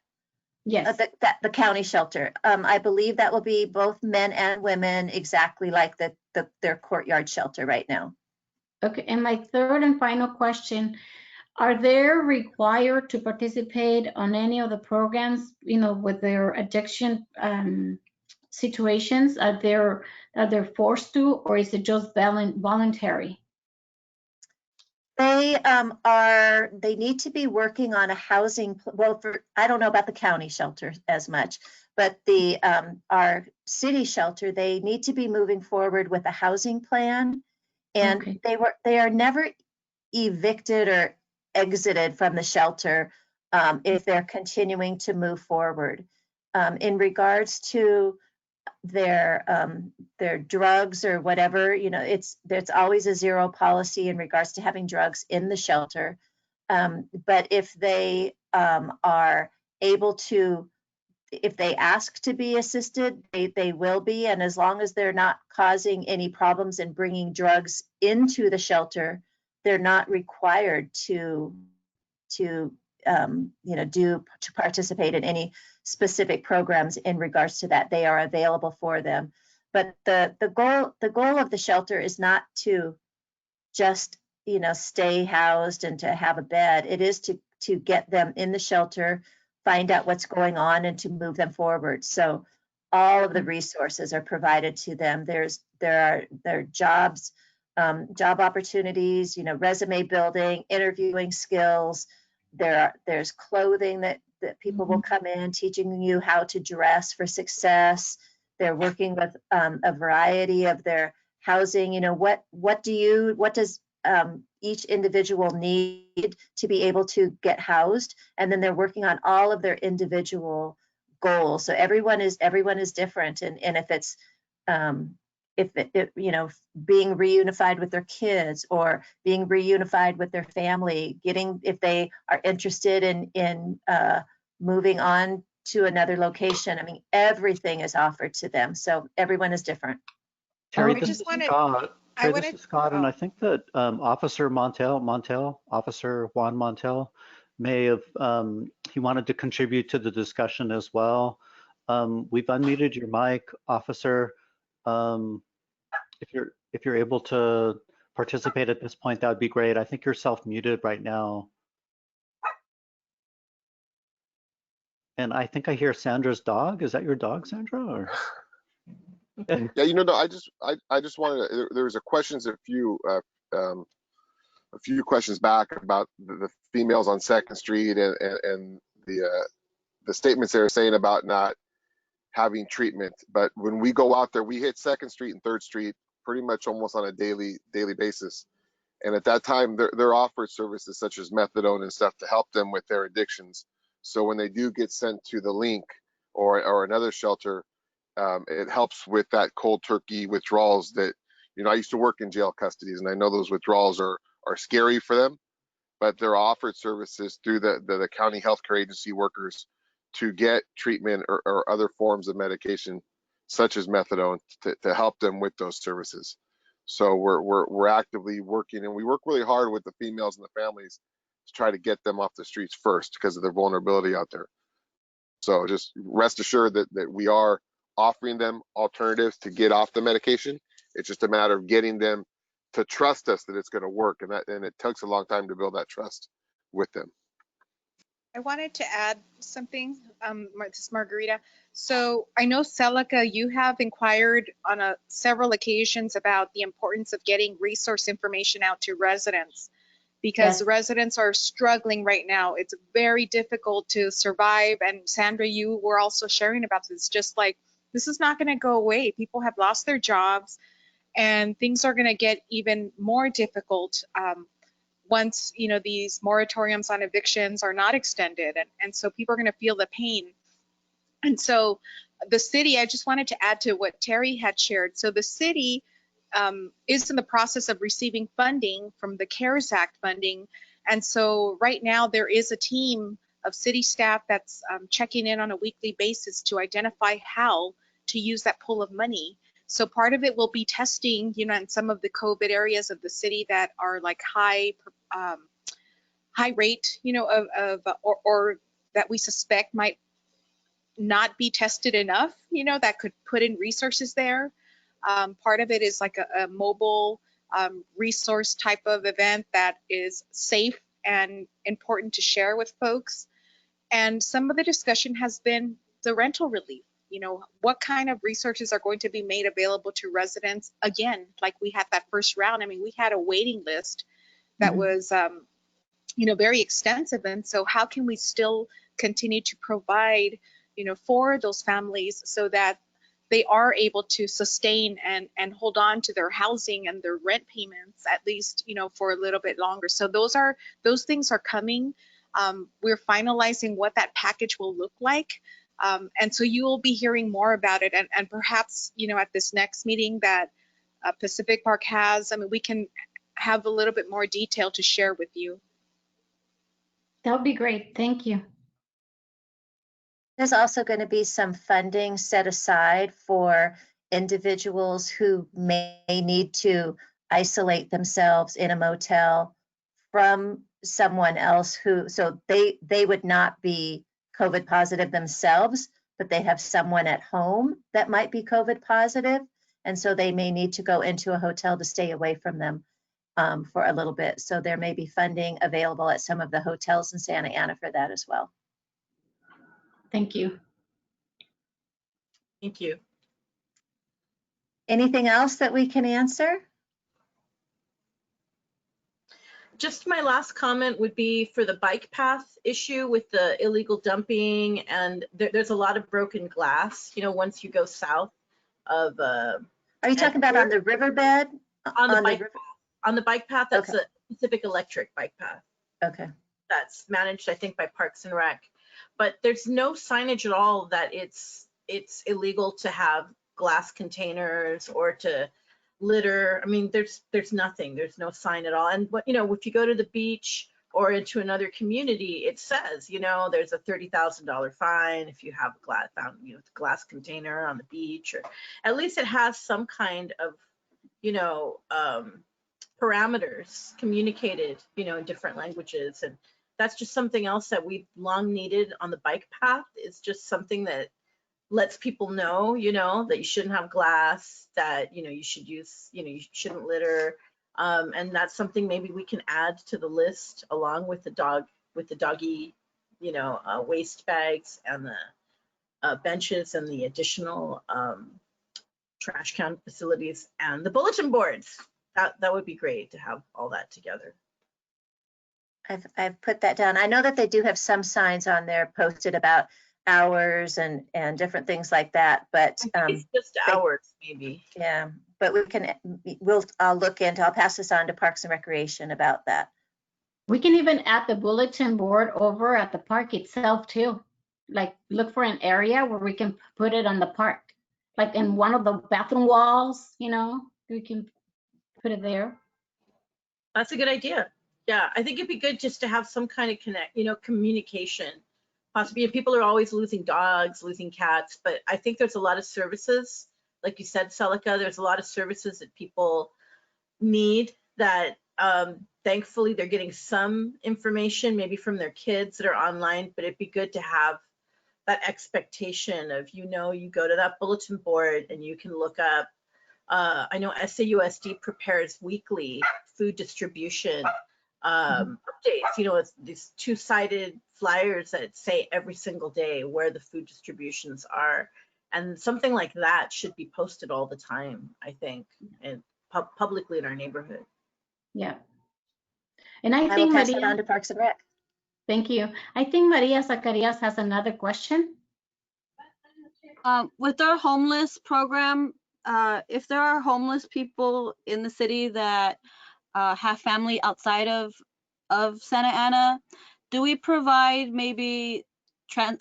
Yes. The county shelter. I believe that will be both men and women, exactly like their courtyard shelter right now. Okay, and my third and final question, are they required to participate on any of the programs, you know, with their addiction situations? Are they forced to, or is it just voluntary? They need to be working on a housing, well, I don't know about the county shelter as much, but our city shelter, they need to be moving forward with a housing plan. And they are never evicted or exited from the shelter if they're continuing to move forward. In regards to their drugs or whatever, you know, there's always a zero policy in regards to having drugs in the shelter. But if they are able to, if they ask to be assisted, they will be. And as long as they're not causing any problems and bringing drugs into the shelter, they're not required to participate in any specific programs in regards to that. They are available for them. But the goal of the shelter is not to just, you know, stay housed and to have a bed. It is to get them in the shelter, find out what's going on, and to move them forward. So all of the resources are provided to them. There are jobs, job opportunities, you know, resume building, interviewing skills. There's clothing that people will come in, teaching you how to dress for success. They're working with a variety of their housing. You know, what does each individual need to be able to get housed, and then they're working on all of their individual goals. So everyone is different, and if it's you know, being reunified with their kids or being reunified with their family, if they are interested in moving on to another location. I mean, everything is offered to them. So everyone is different. Terri, this is Scott, and I think that Officer Officer Juan Montel may have, he wanted to contribute to the discussion as well. We've unmuted your mic, Officer. If you're able to participate at this point, that would be great. I think you're self-muted right now. And I think I hear Sandra's dog. Is that your dog, Sandra? Or? Yeah, you know, no, I just wanted to, there was a few questions back about the females on 2nd Street and the statements they were saying about not having treatment. But when we go out there, we hit 2nd Street and 3rd Street pretty much almost on a daily basis. And at that time, they're offered services such as methadone and stuff to help them with their addictions. So when they do get sent to the link or another shelter, it helps with that cold turkey withdrawals that, you know, I used to work in jail custodies, and I know those withdrawals are scary for them, but they're offered services through the county healthcare agency workers to get treatment or other forms of medication such as methadone, to help them with those services. So we're actively working, and we work really hard with the females and the families to try to get them off the streets first because of their vulnerability out there. So just rest assured that we are offering them alternatives to get off the medication. It's just a matter of getting them to trust us that it's going to work, and it takes a long time to build that trust with them. I wanted to add something, this is Margarita. So I know, Celica, you have inquired on several occasions about the importance of getting resource information out to residents, because Yes. residents are struggling right now. It's very difficult to survive. And Sandra, you were also sharing about this, just like, this is not going to go away. People have lost their jobs, and things are going to get even more difficult once, you know, these moratoriums on evictions are not extended, and so people are going to feel the pain. And so the city, I just wanted to add to what Terri had shared. So the city is in the process of receiving funding from the CARES Act funding, and so right now there is a team of city staff that's checking in on a weekly basis to identify how to use that pool of money. So part of it will be testing, you know, in some of the COVID areas of the city that are like high rate, you know, or that we suspect might not be tested enough, you know, that could put in resources there. Part of it is like a mobile resource type of event that is safe and important to share with folks. And some of the discussion has been the rental relief. You know, what kind of resources are going to be made available to residents? Again, like we had that first round, I mean, we had a waiting list that was, you know, very extensive. And so how can we still continue to provide, you know, for those families so that they are able to sustain and hold on to their housing and their rent payments, at least, you know, for a little bit longer. So those things are coming. We're finalizing what that package will look like. And so you will be hearing more about it, and perhaps, you know, at this next meeting that Pacific Park has, I mean, we can have a little bit more detail to share with you. That would be great. Thank you. There's also going to be some funding set aside for individuals who may need to isolate themselves in a motel from someone else who, so they would not be COVID positive themselves, but they have someone at home that might be COVID positive. And so they may need to go into a hotel to stay away from them for a little bit. So there may be funding available at some of the hotels in Santa Ana for that as well. Thank you. Thank you. Anything else that we can answer? Just my last comment would be for the bike path issue with the illegal dumping, and there's a lot of broken glass, you know, once you go south of. Are you talking about on the riverbed? On the bike path. On the bike path, that's Okay. a Pacific Electric bike path. Okay. That's managed, I think, by Parks and Rec. But there's no signage at all that it's illegal to have glass containers or to litter. I mean, there's nothing. There's no sign at all. And what, you know, if you go to the beach or into another community, it says, you know, there's a $30,000 fine if you have a glass container on the beach, or at least it has some kind of, you know, parameters communicated, you know, in different languages. And that's just something else that we've long needed on the bike path. It's just something that lets people know, you know, that you shouldn't have glass, that, you know, you should use, you know, you shouldn't litter. And that's something maybe we can add to the list along with the doggy, you know, waste bags and the benches and the additional trash can facilities and the bulletin boards. That would be great to have all that together. I've put that down. I know that they do have some signs on there posted about hours and different things like that, but it's just hours maybe. Yeah, but I'll look into, I'll pass this on to Parks and Recreation about that. We can even add the bulletin board over at the park itself too. Like look for an area where we can put it on the park, like in one of the bathroom walls, you know, we can put it there. That's a good idea. Yeah, I think it'd be good just to have some kind of communication possibly, people are always losing dogs, losing cats, but I think there's a lot of services, like you said, Celica, there's a lot of services that people need that thankfully they're getting some information maybe from their kids that are online, but it'd be good to have that expectation of, you go to that bulletin board and you can look up, I know SAUSD prepares weekly food distribution updates, it's these two-sided flyers that say every single day where the food distributions are. And something like that should be posted all the time, I think, and publicly in our neighborhood. Yeah. And I will think pass Maria, that on to Parks and Rec. thank you. I think Maria Zacarias has another question. With our homeless program, if there are homeless people in the city that have family outside of Santa Ana, do we provide maybe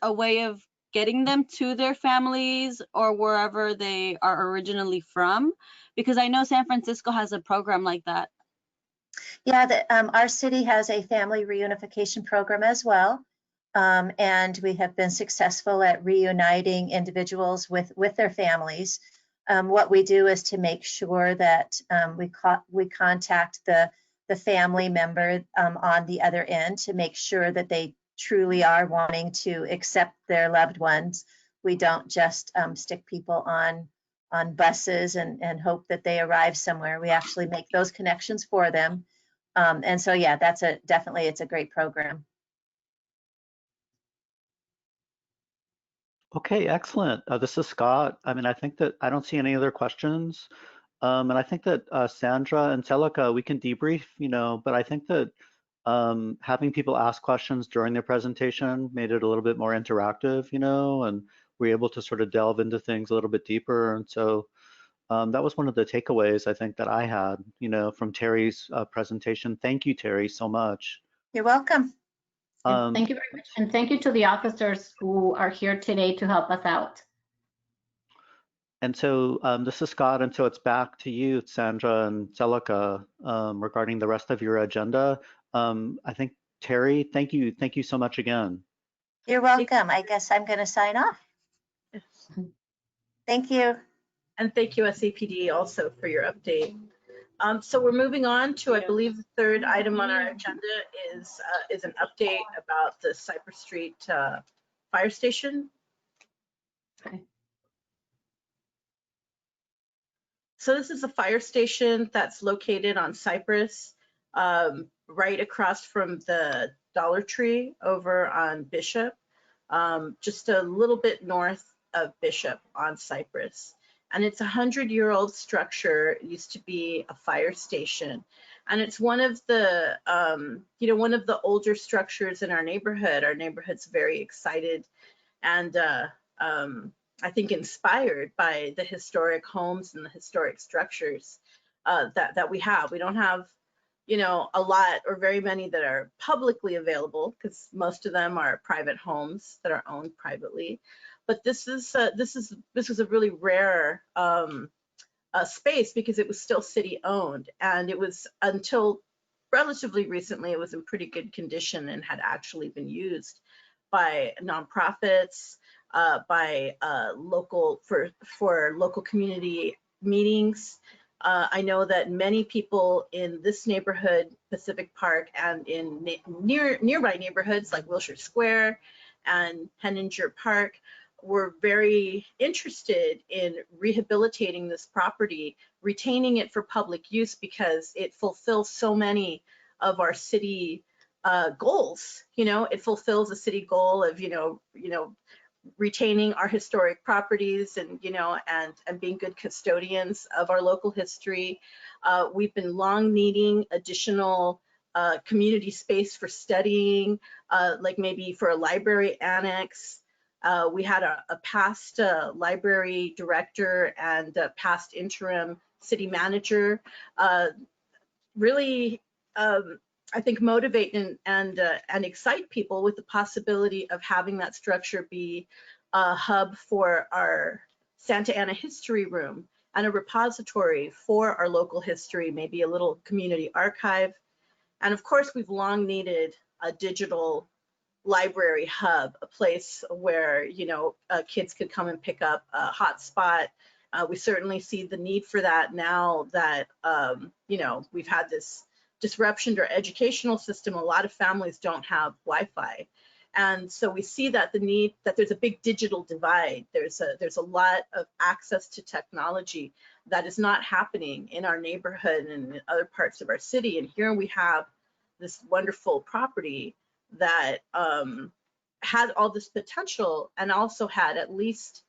a way of getting them to their families or wherever they are originally from? Because I know San Francisco has a program like that. Yeah, our city has a family reunification program as well. And we have been successful at reuniting individuals with their families. What we do is to make sure that we contact the family member on the other end to make sure that they truly are wanting to accept their loved ones. We don't just stick people on buses and hope that they arrive somewhere. We actually make those connections for them. And so, yeah, definitely, it's a great program. Okay, excellent. This is Scott. I mean, I think that I don't see any other questions. And I think that Sandra and Celica, we can debrief, but I think that having people ask questions during their presentation made it a little bit more interactive, and we're able to sort of delve into things a little bit deeper. And so that was one of the takeaways I think that I had, from Terri's presentation. Thank you, Terri, so much. You're welcome. Thank you very much. And thank you to the officers who are here today to help us out. And so this is Scott, and so it's back to you, Sandra and Celica, regarding the rest of your agenda. I think, Terri, thank you so much again. You're welcome. I guess I'm going to sign off. Thank you. And thank you, SAPD, also for your update. So we're moving on to, I believe, the third item on our agenda is an update about the Cypress Street Fire Station. Okay. So this is a fire station that's located on Cypress, right across from the Dollar Tree over on Bishop, just a little bit north of Bishop on Cypress. And it's a 100-year-old structure. It used to be a fire station, and it's one of the one of the older structures in our neighborhood. Our neighborhood's very excited and I think inspired by the historic homes and the historic structures that we have. We don't have a lot or very many that are publicly available, because most of them are private homes that are owned privately. But this was a really rare space because it was still city owned, and it was until relatively recently it was in pretty good condition and had actually been used by nonprofits, by local community meetings. I know that many people in this neighborhood, Pacific Park, and in nearby neighborhoods like Wilshire Square and Henninger Park were very interested in rehabilitating this property, retaining it for public use, because it fulfills so many of our city goals. It fulfills a city goal of retaining our historic properties and and being good custodians of our local history. We've been long needing additional community space for studying, like maybe for a library annex. We had a past library director and a past interim city manager really I think motivate and excite people with the possibility of having that structure be a hub for our Santa Ana history room and a repository for our local history, maybe a little community archive. And of course, we've long needed a digital library hub, a place where, you know, kids could come and pick up a hot spot. We certainly see the need for that now that, you know, we've had this disruption to our educational system. A lot of families don't have Wi-Fi. And so we see that the need, that there's a big digital divide. There's a lot of access to technology that is not happening in our neighborhood and in other parts of our city. And here we have this wonderful property that had all this potential, and also had at least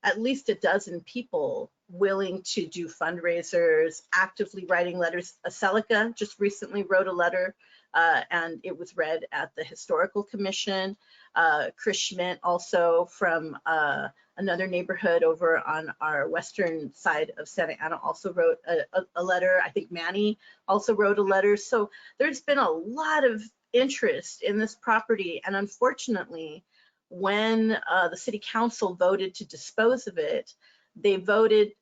a dozen people willing to do fundraisers, actively writing letters. Celica just recently wrote a letter, and it was read at the Historical Commission. Chris Schmidt, also from another neighborhood over on our western side of Santa Ana, also wrote a letter. I think Manny also wrote a letter. So there's been a lot of interest in this property, and unfortunately, when the city council voted to dispose of it, they voted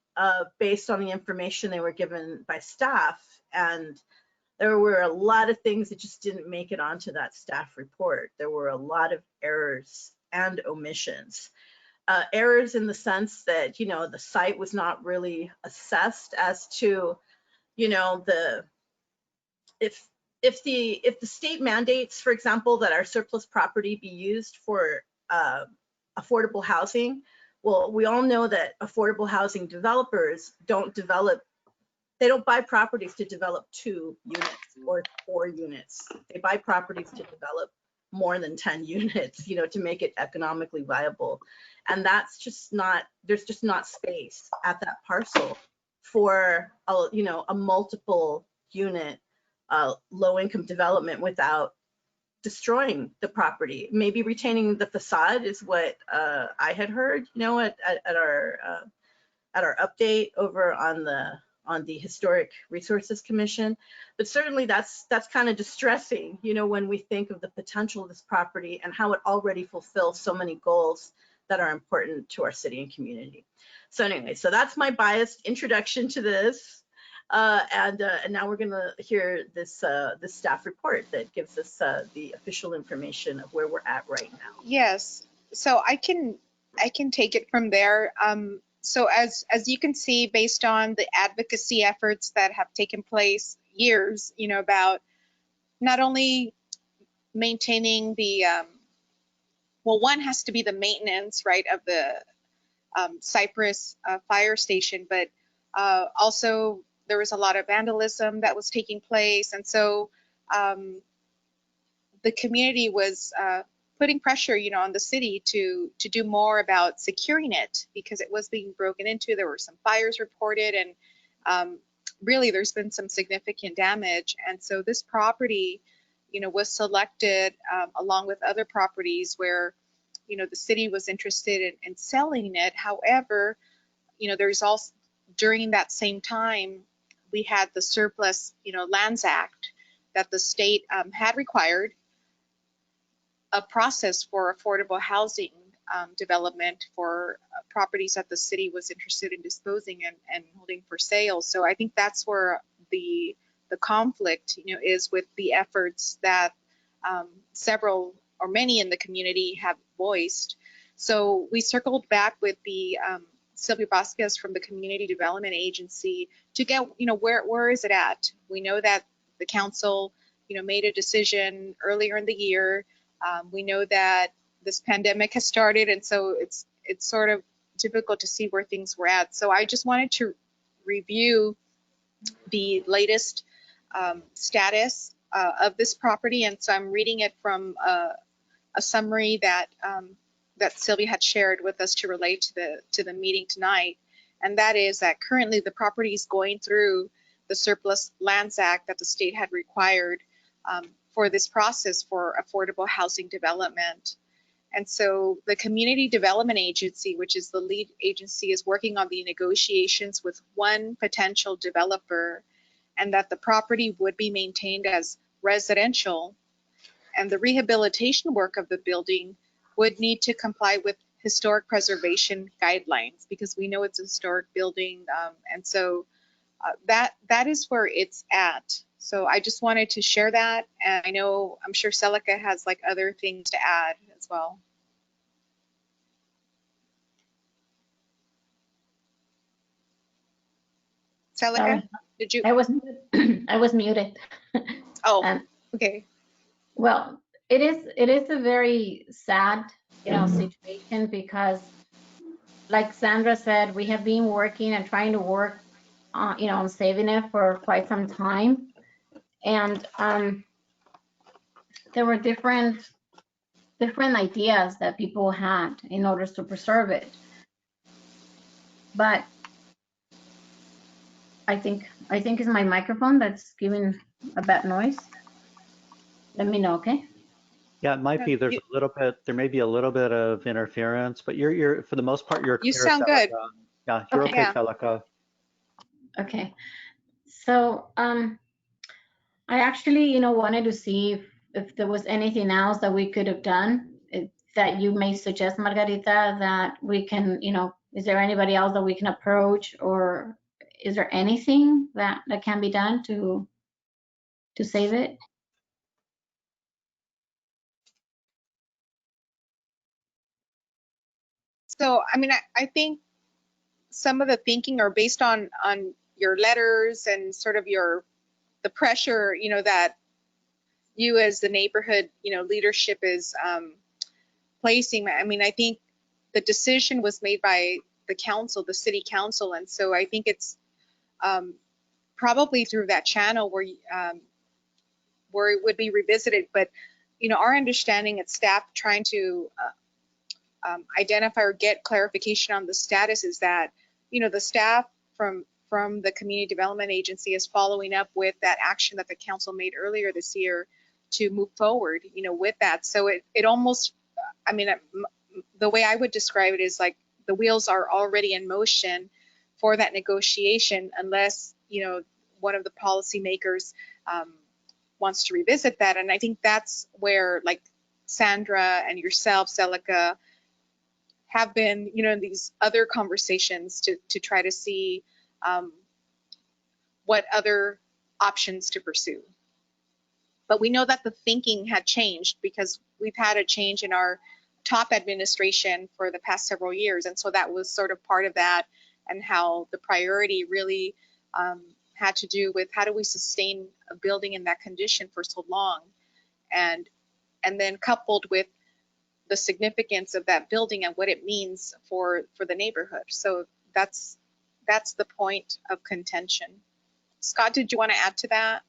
based on the information they were given by staff, and there were a lot of things that just didn't make it onto that staff report. There were a lot of errors and omissions. Errors in the sense that, you know, the site was not really assessed as to, you know, if the state mandates, for example, that our surplus property be used for affordable housing, well, we all know that affordable housing developers don't buy properties to develop 2 units or 4 units. They buy properties to develop more than 10 units, you know, to make it economically viable. And that's just not, there's just not space at that parcel for, you know, a multiple unit low income development without destroying the property. Maybe retaining the facade is what I had heard, you know, at our update over on the Historic Resources Commission. But certainly that's kind of distressing, you know, when we think of the potential of this property and how it already fulfills so many goals that are important to our city and community. So anyway, so that's my biased introduction to this. And now we're going to hear this staff report that gives us the official information of where we're at right now. Yes, so I can take it from there. So as you can see, based on the advocacy efforts that have taken place years, you know, about not only maintaining the well, one has to be the maintenance, right, of the Cypress Fire Station, but also there was a lot of vandalism that was taking place, and so the community was putting pressure, you know, on the city to do more about securing it because it was being broken into. There were some fires reported, and really there's been some significant damage. And so this property, you know, was selected along with other properties where, you know, the city was interested in selling it. However, you know, there's also, during that same time, we had the Surplus, you know, Lands Act that the state had required a process for affordable housing development for properties that the city was interested in disposing and holding for sale. So I think that's where the conflict, you know, is with the efforts that several or many in the community have voiced. So we circled back with the Sylvia Vasquez from the Community Development Agency to get, you know, where is it at? We know that the council, you know, made a decision earlier in the year. We know that this pandemic has started, and so it's sort of difficult to see where things were at. So I just wanted to review the latest status of this property, and so I'm reading it from a summary that that Sylvia had shared with us to relate to the meeting tonight, and that is that currently the property is going through the Surplus Lands Act that the state had required for this process for affordable housing development. And so the Community Development Agency, which is the lead agency, is working on the negotiations with one potential developer, and that the property would be maintained as residential, and the rehabilitation work of the building would need to comply with historic preservation guidelines, because we know it's a historic building, and so that is where it's at. So I just wanted to share that, and I'm sure Celica has like other things to add as well. Celica, Sorry. did you? I was muted. I was muted. Oh, okay. Well, it is a very sad, situation, because like Sandra said, we have been working and trying to work on saving it for quite some time. And there were different ideas that people had in order to preserve it. But I think it's my microphone that's giving a bad noise. Let me know, okay? Yeah, it might be. There may be a little bit of interference, but you're for the most part, you're clear. You sound good. Yeah, you're okay, Yeah. Celica. Okay. So I actually, wanted to see if there was anything else that we could have done that you may suggest, Margarita, that we can, is there anybody else that we can approach, or is there anything that can be done to save it? So, I mean, I think some of the thinking are based on your letters and sort of the pressure, that you as the neighborhood, leadership is placing. I mean, I think the decision was made by the council, the city council, and so I think it's probably through that channel where it would be revisited. But our understanding at staff trying to identify or get clarification on the status is that the staff from the Community Development Agency is following up with that action that the council made earlier this year to move forward with that. So it almost, I mean, the way I would describe it is like the wheels are already in motion for that negotiation, unless one of the policymakers wants to revisit that. And I think that's where like Sandra and yourself, Celica, have been, in these other conversations to try to see what other options to pursue. But we know that the thinking had changed because we've had a change in our top administration for the past several years. And so that was sort of part of that, and how the priority really had to do with how do we sustain a building in that condition for so long, and then coupled with the significance of that building and what it means for the neighborhood. So that's the point of contention. Scott, did you want to add to that?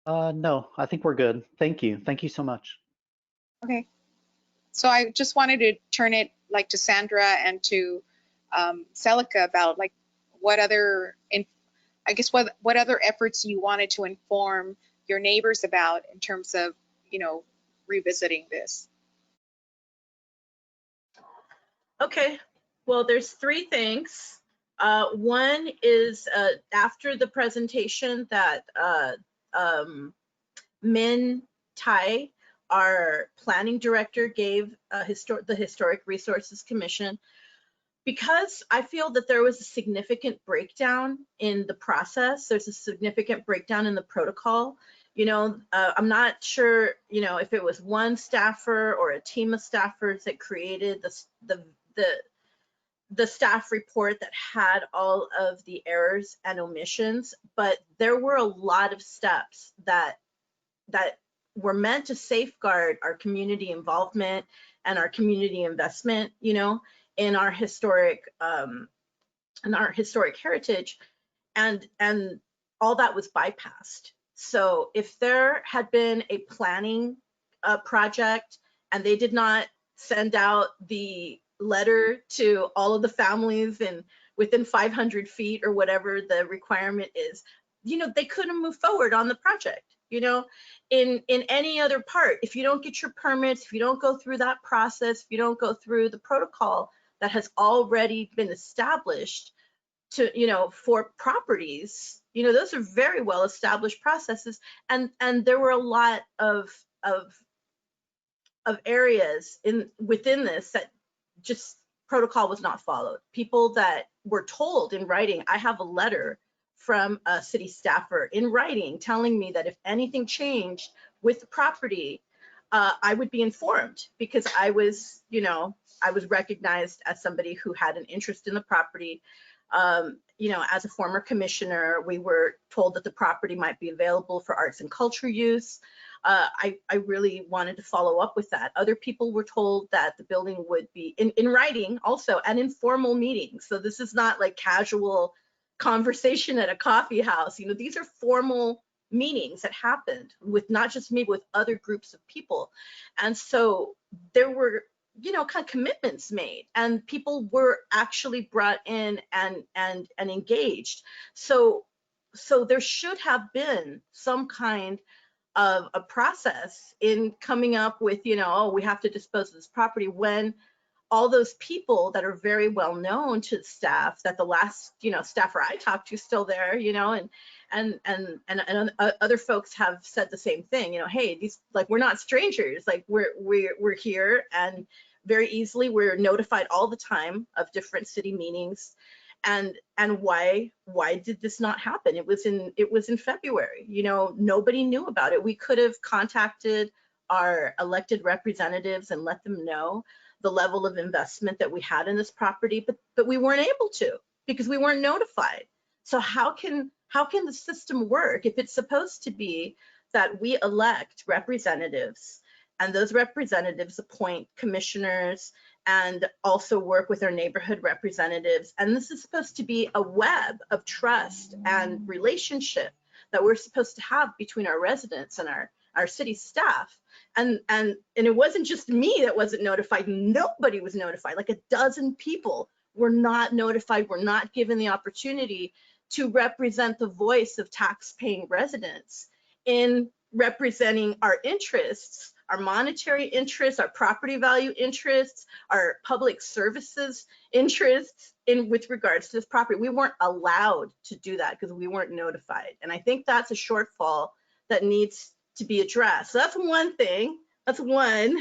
No, I think we're good. Thank you. Thank you so much. Okay. So I just wanted to turn it like to Sandra and to Celica about like what other efforts you wanted to inform your neighbors about in terms of, revisiting this. Okay, well, there's three things. One is after the presentation that Min Tai, our planning director, gave the Historic Resources Commission, because I feel that there was a significant breakdown in the process. There's a significant breakdown in the protocol. I'm not sure, if it was one staffer or a team of staffers that created the staff report that had all of the errors and omissions, but there were a lot of steps that were meant to safeguard our community involvement and our community investment, in our historic heritage, and all that was bypassed. So if there had been a planning project and they did not send out the letter to all of the families and within 500 feet or whatever the requirement is, they couldn't move forward on the project. In any other part, if you don't get your permits, if you don't go through that process, if you don't go through the protocol that has already been established to, for properties, those are very well established processes. And there were a lot of areas within this that just protocol was not followed. People that were told in writing, I have a letter from a city staffer in writing telling me that if anything changed with the property, I would be informed, because I was, I was recognized as somebody who had an interest in the property. As a former commissioner, we were told that the property might be available for arts and culture use. I really wanted to follow up with that. Other people were told that the building would be in writing, also an informal meeting. So this is not like casual conversation at a coffee house. These are formal meetings that happened with not just me, but with other groups of people. And so there were, kind of commitments made, and people were actually brought in and engaged. So there should have been some kind of a process in coming up with, oh, we have to dispose of this property, when all those people that are very well known to the staff, that the last, staffer I talked to still there, and other folks have said the same thing, hey, these, like, we're not strangers, like we're here, and very easily we're notified all the time of different city meetings. And why did this not happen? It was in February, nobody knew about it. We could have contacted our elected representatives and let them know the level of investment that we had in this property, but we weren't able to, because we weren't notified. So how can the system work if it's supposed to be that we elect representatives, and those representatives appoint commissioners and also work with our neighborhood representatives, and this is supposed to be a web of trust and relationship that we're supposed to have between our residents and our city staff. And it wasn't just me that wasn't notified. Nobody was notified. Like a dozen people were not notified, were not given the opportunity to represent the voice of tax-paying residents in representing our interests, our monetary interests, our property value interests, our public services interests with regards to this property. We weren't allowed to do that because we weren't notified. And I think that's a shortfall that needs to be addressed. So that's one thing. That's one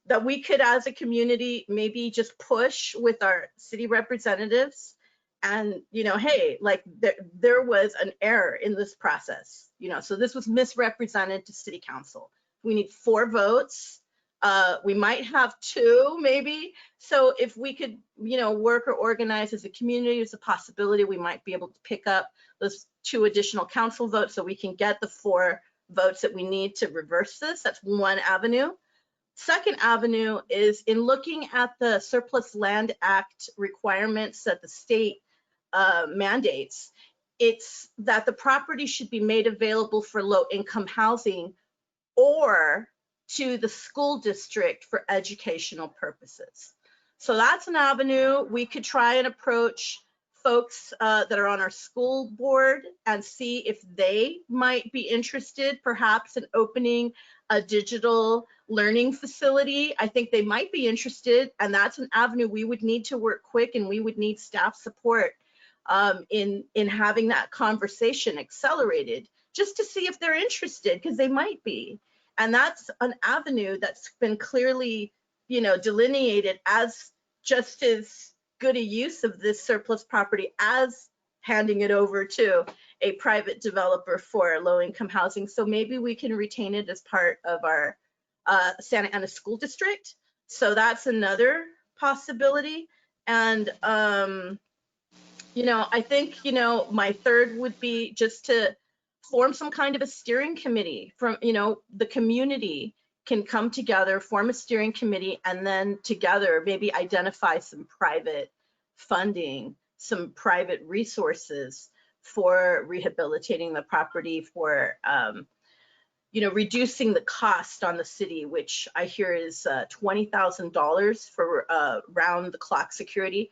that we could, as a community, maybe just push with our city representatives. And, hey, like there was an error in this process, so this was misrepresented to city council. We need 4 votes. We might have 2, maybe. So if we could, work or organize as a community, there's a possibility we might be able to pick up those 2 additional council votes so we can get the 4 votes that we need to reverse this. That's one avenue. Second avenue is in looking at the Surplus Land Act requirements that the state mandates. It's that the property should be made available for low-income housing or to the school district for educational purposes. So that's an avenue. We could try and approach folks that are on our school board and see if they might be interested perhaps in opening a digital learning facility. I think they might be interested, and that's an avenue we would need to work quick, and we would need staff support in having that conversation accelerated, just to see if they're interested, because they might be. And that's an avenue that's been clearly, delineated as just as good a use of this surplus property as handing it over to a private developer for low-income housing. So maybe we can retain it as part of our SantaAna school district. So that's another possibility. And I think, my third would be just to form some kind of a steering committee from, the community can come together, form a steering committee, and then together maybe identify some private funding, some private resources for rehabilitating the property, for, reducing the cost on the city, which I hear is $20,000 for round-the-clock security.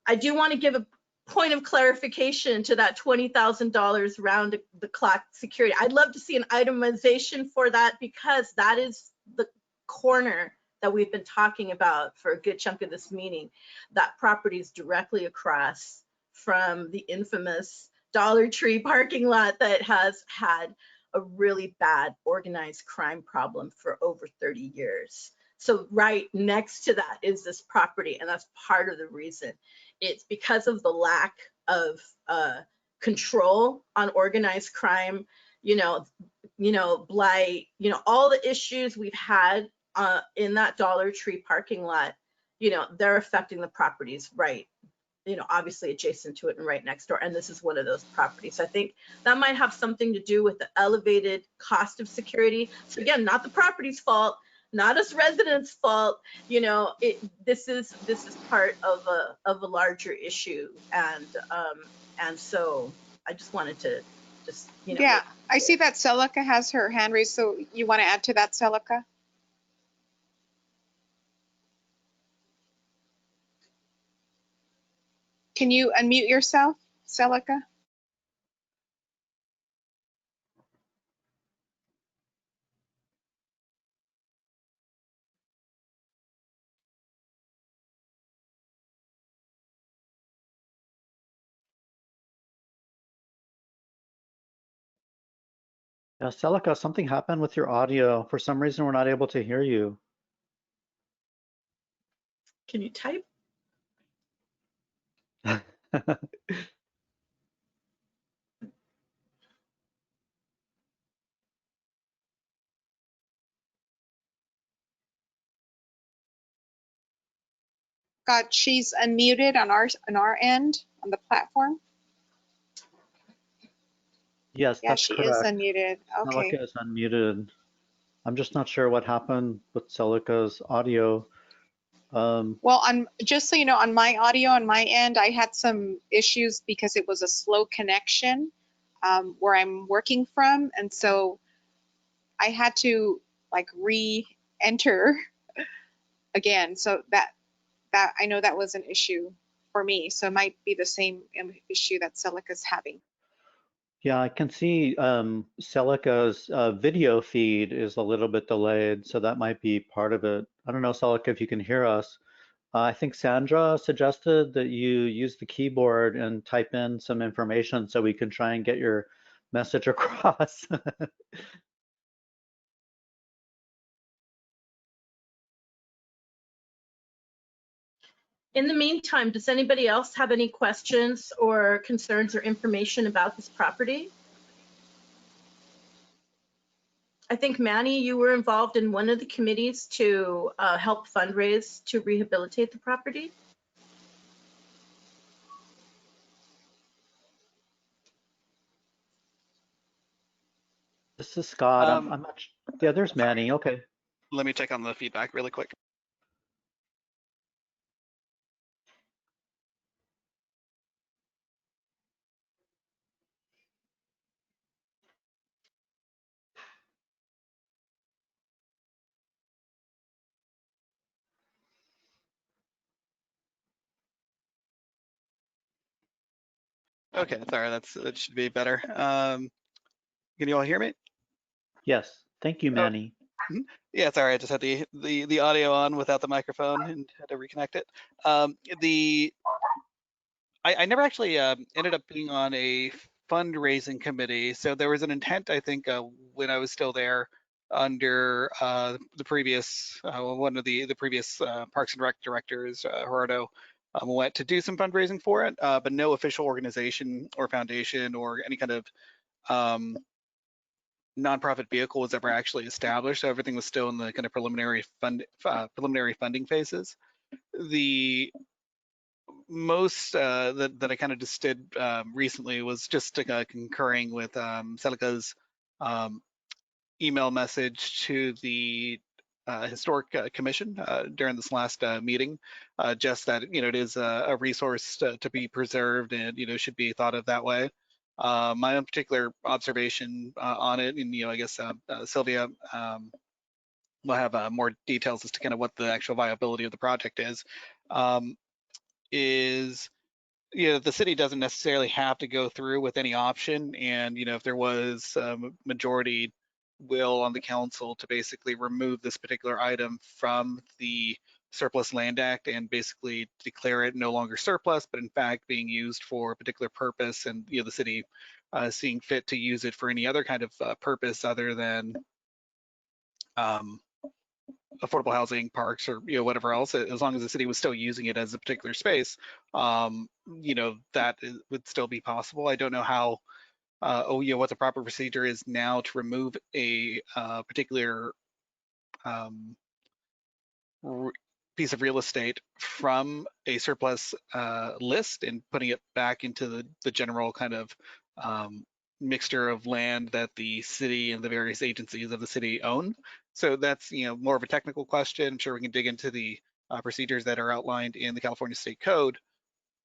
I do want to give a point of clarification to that $20,000 round the clock security. I'd love to see an itemization for that, because that is the corner that we've been talking about for a good chunk of this meeting. That property is directly across from the infamous Dollar Tree parking lot that has had a really bad organized crime problem for over 30 years. So right next to that is this property, and that's part of the reason. It's because of the lack of control on organized crime, blight, all the issues we've had in that Dollar Tree parking lot, they're affecting the properties right, obviously adjacent to it and right next door. And this is one of those properties. So I think that might have something to do with the elevated cost of security. So again, not the property's fault, not us residents' fault. This is part of a larger issue. And so I just wanted to Yeah, I see that Celica has her hand raised. So you want to add to that, Celica? Can you unmute yourself, Celica? Yeah, Celica, something happened with your audio. For some reason, we're not able to hear you. Can you type? God, she's unmuted on our end on the platform. Yes, Yeah, that's she is correct. unmuted. Okay. Celica is unmuted. I'm just not sure what happened with Celica's audio. Well, just so you know, on my audio on my end, I had some issues because it was a slow connection where I'm working from, and so I had to like re-enter again. So that I know that was an issue for me. So it might be the same issue that Celica's having. Yeah, I can see Celica's video feed is a little bit delayed, so that might be part of it. I don't know, Celica, if you can hear us. I think Sandra suggested that you use the keyboard and type in some information so we can try and get your message across. In the meantime, does anybody else have any questions or concerns or information about this property? I think, Manny, you were involved in one of the committees to help fundraise to rehabilitate the property. This is Scott. I'm not. Yeah, there's Manny. Okay. Let me check on the feedback really quick. Okay, sorry, that should be better. Can you all hear me? Yes. Thank you, Manny. Yeah, sorry, I just had the audio on without the microphone and had to reconnect it. I never actually ended up being on a fundraising committee, so there was an intent, I think, when I was still there under the previous one of the previous Parks and Rec directors, Gerardo, went to do some fundraising for it, but no official organization or foundation or any kind of nonprofit vehicle was ever actually established. So everything was still in the kind of preliminary funding phases. The most that I kind of just did recently was just concurring with Celica's email message to the Historic Commission during this last meeting, just that it is a resource to be preserved and should be thought of that way. My own particular observation on it, and I guess Sylvia will have more details as to kind of what the actual viability of the project is the city doesn't necessarily have to go through with any option, and if there was majority will on the council to basically remove this particular item from the Surplus Land Act and basically declare it no longer surplus, but in fact being used for a particular purpose, and the city seeing fit to use it for any other kind of purpose other than affordable housing, parks, or whatever else, as long as the city was still using it as a particular space, that would still be possible. I don't know how, what the proper procedure is now to remove a particular piece of real estate from a surplus list and putting it back into the general kind of mixture of land that the city and the various agencies of the city own. So that's more of a technical question. I'm sure we can dig into the procedures that are outlined in the California State Code.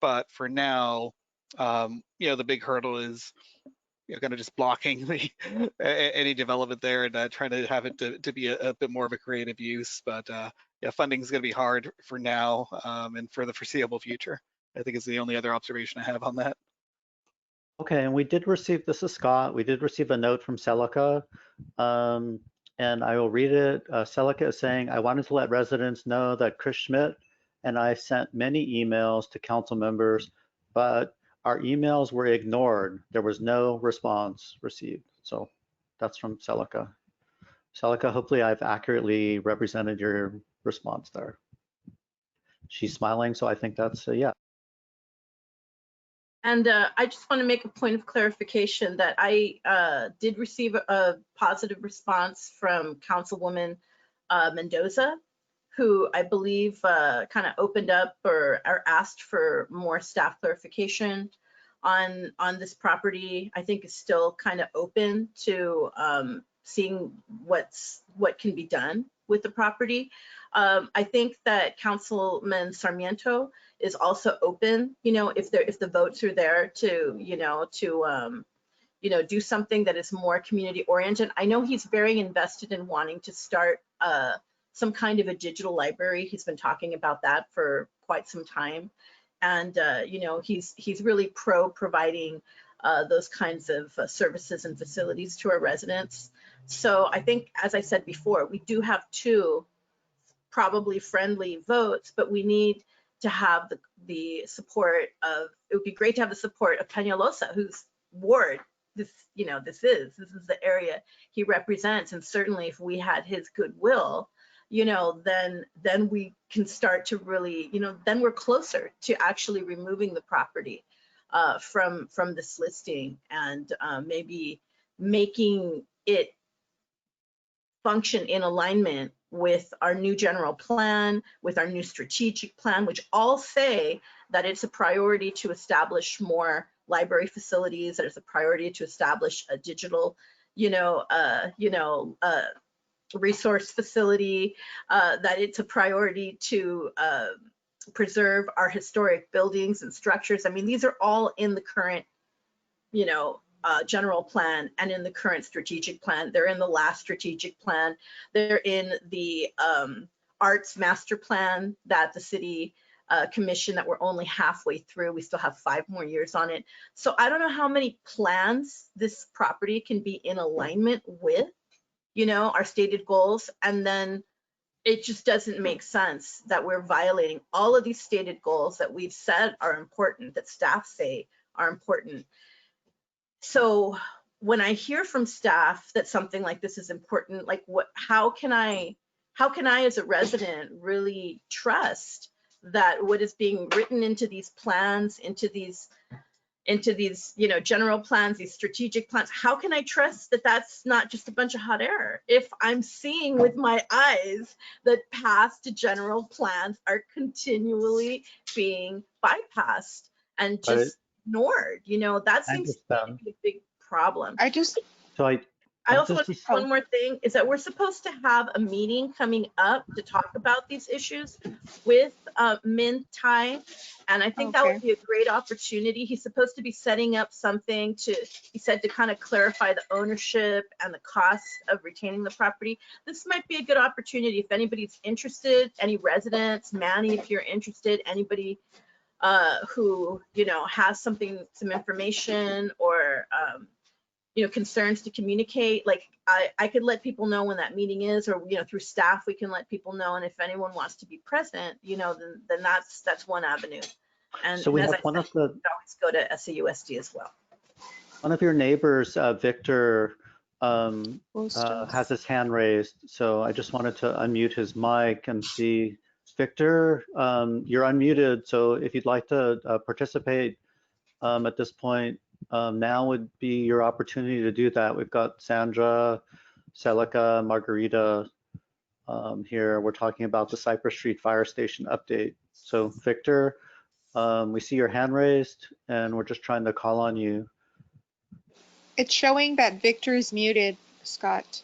But for now, the big hurdle is kind of just blocking any development there and trying to have it to be a bit more of a creative use. But funding is going to be hard for now and for the foreseeable future. I think is the only other observation I have on that. Okay, and we did receive, this is Scott, we did receive a note from Celica, and I will read it. Celica is saying, I wanted to let residents know that Chris Schmidt and I sent many emails to council members, but our emails were ignored. There was no response received. So that's from Celica. Celica, hopefully I've accurately represented your response there. She's smiling, so I think that's a yeah. And I just want to make a point of clarification that I did receive a positive response from Councilwoman Mendoza, who I believe kind of opened up or asked for more staff clarification on this property. I think is still kind of open to seeing what can be done with the property. I think that Councilman Sarmiento is also open, if the votes are there to, do something that is more community oriented. I know he's very invested in wanting to start some kind of a digital library. He's been talking about that for quite some time. And, he's really pro providing those kinds of services and facilities to our residents. So I think, as I said before, we do have two probably friendly votes, but we need to have the support of, it would be great to have the support of Peñalosa, whose ward this is the area he represents. And certainly if we had his goodwill, then we can start to really, then we're closer to actually removing the property from this listing and maybe making it function in alignment with our new general plan, with our new strategic plan, which all say that it's a priority to establish more library facilities, that it's a priority to establish a digital, resource facility, that it's a priority to preserve our historic buildings and structures. I mean, these are all in the current, general plan and in the current strategic plan. They're in the last strategic plan. They're in the arts master plan that the city commission that we're only halfway through. We still have 5 more years on it. So I don't know how many plans this property can be in alignment with, our stated goals. And then it just doesn't make sense that we're violating all of these stated goals that we've said are important, that staff say are important. So when I hear from staff that something like this is important, like how can I as a resident really trust that what is being written into these plans, into these general plans, these strategic plans, how can I trust that that's not just a bunch of hot air if I'm seeing with my eyes that past general plans are continually being bypassed and just ignored? That seems to be a big problem. I also want to say one more thing is that we're supposed to have a meeting coming up to talk about these issues with Min Tai, and I think that would be a great opportunity. He's supposed to be setting up something he said to kind of clarify the ownership and the cost of retaining the property. This might be a good opportunity if anybody's interested, any residents, Manny, if you're interested, anybody who, has some information or, concerns to communicate, like I could let people know when that meeting is, or through staff we can let people know, and if anyone wants to be present, then that's one avenue. And so we as have I said, you can always go to SAUSD as well. One of your neighbors, Victor, has his hand raised. So I just wanted to unmute his mic and see. Victor, you're unmuted. So if you'd like to participate at this point, now would be your opportunity to do that. We've got Sandra, Celica, Margarita here. We're talking about the Cypress Street Fire Station update. So Victor, we see your hand raised and we're just trying to call on you. It's showing that Victor is muted, Scott.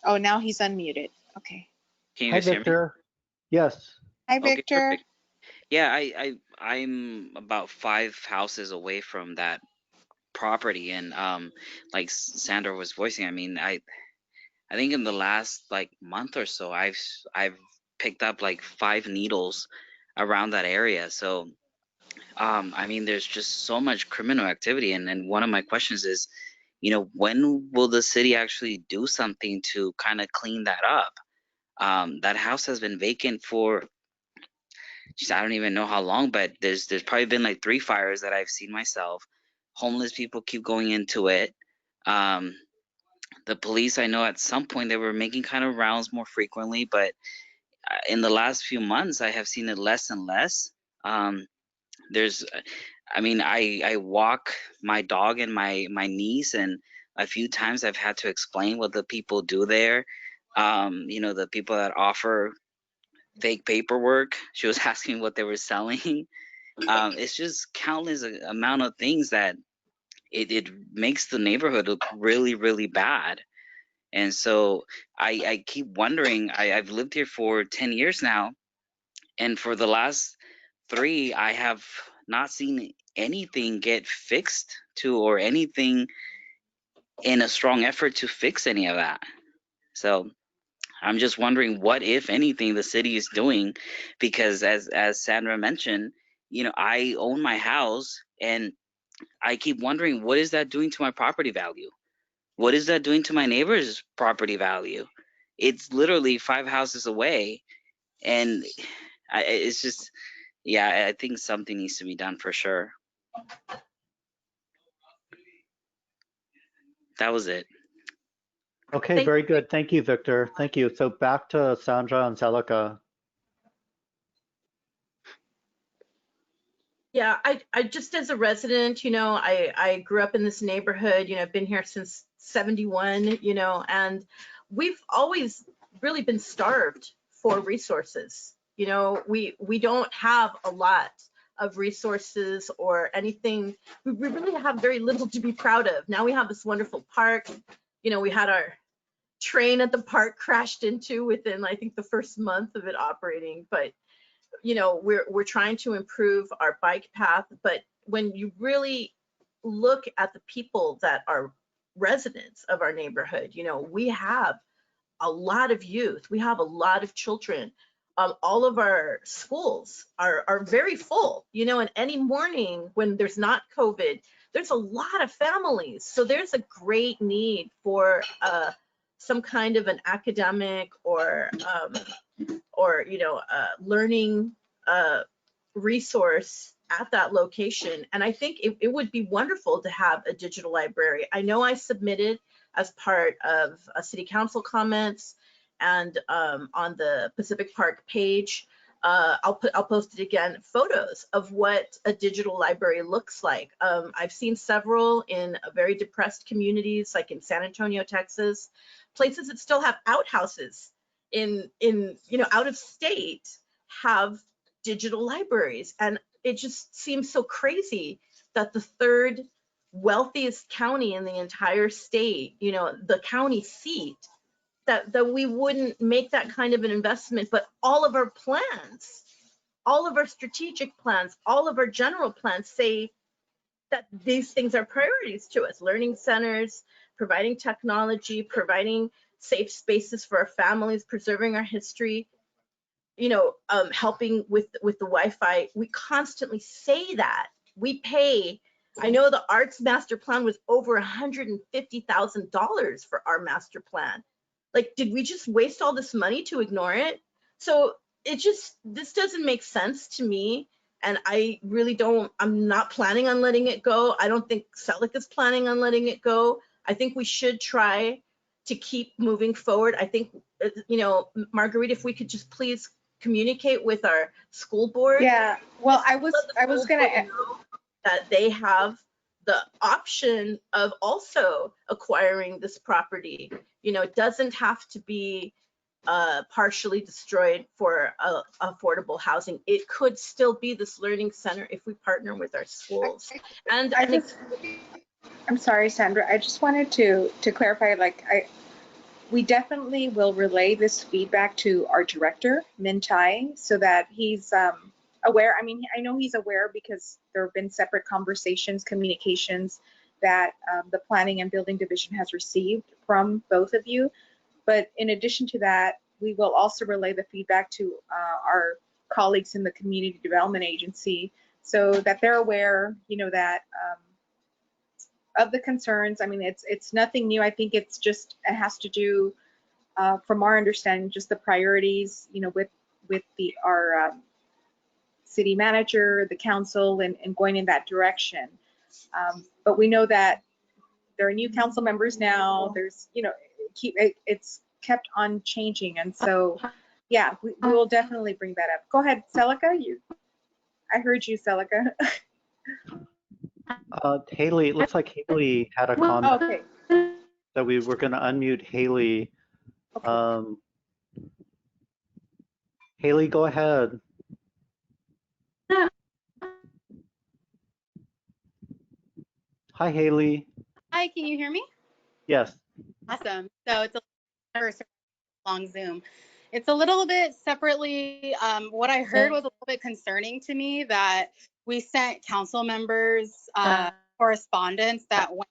Oh, now he's unmuted. Okay. Can you Hi, guys hear me? Victor. Yes. Hi, Okay, Victor. perfect. Yeah, I'm about 5 houses away from that property, and like Sandra was voicing, I mean, I think in the last like month or so, I've picked up like 5 needles around that area. So I mean, there's just so much criminal activity, and one of my questions is, you know, when will the city actually do something to kind of clean that up? That house has been vacant for, I don't even know how long, but there's probably been like 3 fires that I've seen myself. Homeless people keep going into it. The police, I know at some point they were making kind of rounds more frequently, but in the last few months, I have seen it less and less. I mean, I walk my dog and my niece, and a few times I've had to explain what the people do there. You know, the people that offer fake paperwork. She was asking what they were selling. It's just countless amount of things that it makes the neighborhood look really, really bad. And so I keep wondering, I've lived here for 10 years now, and for the last 3, I have not seen anything get fixed to, or anything in a strong effort to fix any of that. So I'm just wondering what, if anything, the city is doing, because as Sandra mentioned, you know, I own my house, and I keep wondering, what is that doing to my property value? What is that doing to my neighbor's property value? It's literally 5 houses away, and it's just, yeah, I think something needs to be done for sure. That was it. Okay, very good. Thank you, Victor. Thank you. So back to Sandra and Celica. Yeah, I just, as a resident, you know, I grew up in this neighborhood, you know, I've been here since 71, you know, and we've always really been starved for resources. You know, we don't have a lot of resources or anything. We really have very little to be proud of. Now we have this wonderful park. You know, we had our train at the park crashed into within, I think, the first month of it operating, but you know, we're trying to improve our bike path. But when you really look at the people that are residents of our neighborhood, you know, we have a lot of youth, we have a lot of children. All of our schools are very full, you know, and any morning when there's not COVID, there's a lot of families. So there's a great need for some kind of an academic or you know, learning resource at that location. And I think it would be wonderful to have a digital library. I know I submitted as part of a city council comments and on the Pacific Park page, I'll post it again, photos of what a digital library looks like. I've seen several in very depressed communities, like in San Antonio, Texas, places that still have outhouses in you know, out of state, have digital libraries. And it just seems so crazy that the 3rd wealthiest county in the entire state, you know, the county seat, that we wouldn't make that kind of an investment. But all of our plans, all of our strategic plans, all of our general plans say that these things are priorities to us. Learning centers, providing technology, providing safe spaces for our families, preserving our history, you know, helping with the Wi-Fi. We constantly say that. We pay, I know the arts master plan was over $150,000 for our master plan. Like, did we just waste all this money to ignore it? So this doesn't make sense to me. And I really don't, I'm not planning on letting it go. I don't think Celica's planning on letting it go. I think we should try to keep moving forward. I think, you know, Marguerite, if we could just please communicate with our school board. Yeah, well, I was gonna, that they have the option of also acquiring this property. You know, it doesn't have to be partially destroyed for affordable housing. It could still be this learning center if we partner with our schools. And I'm sorry, Sandra, I just wanted to clarify, like, we definitely will relay this feedback to our director, Min Tai, so that he's aware. I mean, I know he's aware because there have been separate conversations, communications that the Planning and Building Division has received from both of you. But in addition to that, we will also relay the feedback to our colleagues in the Community Development Agency so that they're aware, you know, that of the concerns. I mean, it's nothing new. I think it's just, it has to do, from our understanding, just the priorities, you know, with our city manager, the council, and going in that direction. But we know that there are new council members now. There's, you know, it's kept on changing, and so yeah, we will definitely bring that up. Go ahead, Celica. I heard you, Celica. Haley, it looks like Haley had a comment. Okay. So we were going to unmute Haley. Okay. Haley, go ahead. Hi, Haley. Hi, can you hear me? Yes. Awesome. So it's a long Zoom. It's a little bit separately. What I heard was a little bit concerning to me, that we sent council members correspondence that went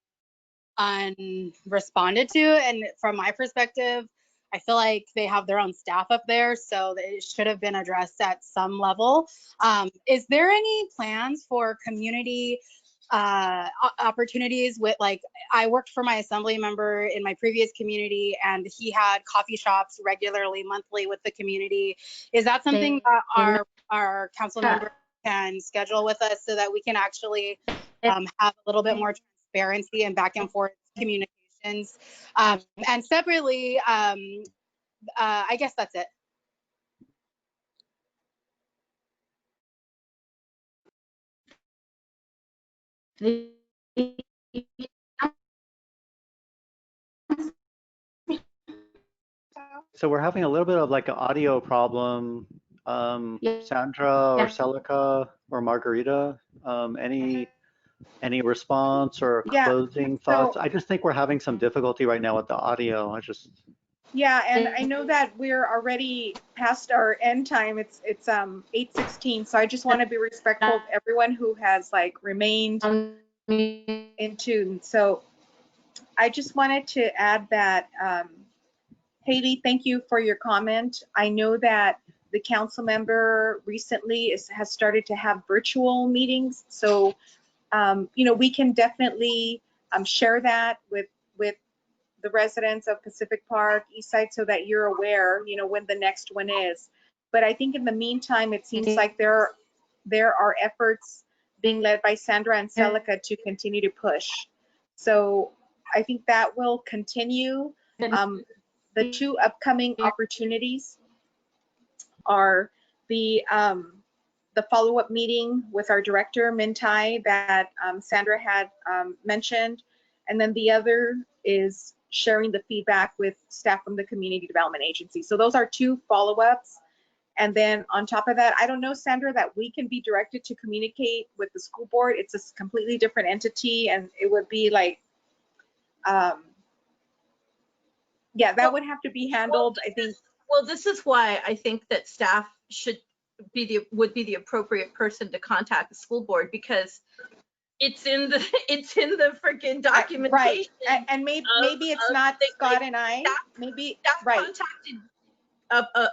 unresponded to. And from my perspective, I feel like they have their own staff up there, so it should have been addressed at some level. Is there any plans for community opportunities with, like, I worked for my assembly member in my previous community, and he had coffee shops regularly, monthly with the community. Is that something that our council member can schedule with us so that we can actually have a little bit more transparency and back and forth communications? And separately, I guess that's it. So we're having a little bit of like an audio problem. Sandra or Celica or Margarita, any response or closing thoughts? I just think we're having some difficulty right now with the audio. Yeah, and I know that we're already past our end time. It's 8:16, so I just want to be respectful of everyone who has like remained in tune. So I just wanted to add that, Haley, thank you for your comment. I know that the council member recently has started to have virtual meetings, so you know, we can definitely share that with the residents of Pacific Park, Eastside, so that you're aware, you know, when the next one is. But I think in the meantime, it seems like there are efforts being led by Sandra and Celica to continue to push. So I think that will continue. The two upcoming opportunities are the follow-up meeting with our director, Min Tai, that Sandra had mentioned. And then the other is sharing the feedback with staff from the Community Development Agency. So those are two follow-ups. And then on top of that, I don't know, Sandra, that we can be directed to communicate with the school board. It's a completely different entity, and it would be like, yeah, that would have to be handled, I think. Well, this is why I think that staff would be the appropriate person to contact the school board, because it's in the freaking documentation. Right, and maybe it's not Scott and I. Maybe staff contacted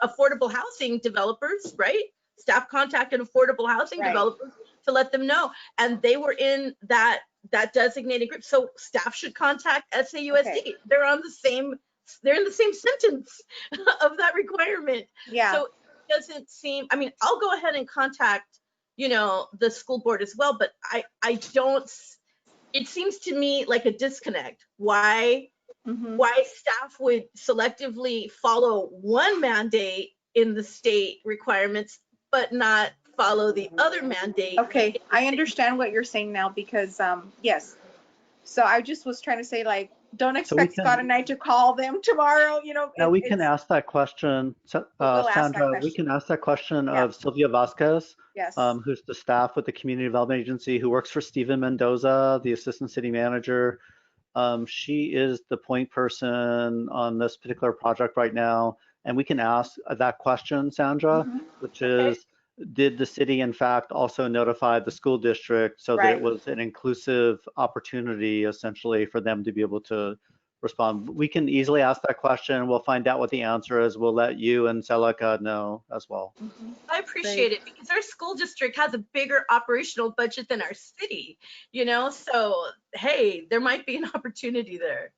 affordable housing developers, right? Staff contacted affordable housing developers to let them know, and they were in that designated group. So staff should contact SAUSD. Okay. They're in the same sentence of that requirement. Yeah. So it doesn't seem. I mean, I'll go ahead and contact, you know, the school board as well, but I don't. it seems to me like a disconnect. Why staff would selectively follow one mandate in the state requirements, but not follow the other mandate. Okay, I understand what you're saying now because, yes. So I just was trying to say, like, don't expect Scott and I to call them tomorrow, you know. Now we can ask that question, Sandra, we can ask that question of Sylvia Vasquez, Yes. Who's the staff with the Community Development Agency, who works for Stephen Mendoza, the Assistant City Manager. She is the point person on this particular project right now. And we can ask that question, Sandra, which is, did the city in fact also notify the school district so that it was an inclusive opportunity essentially for them to be able to respond? We can easily ask that question. We'll find out what the answer is. We'll let you and Celica know as well. I appreciate it because our school district has a bigger operational budget than our city, you know, so hey, there might be an opportunity there.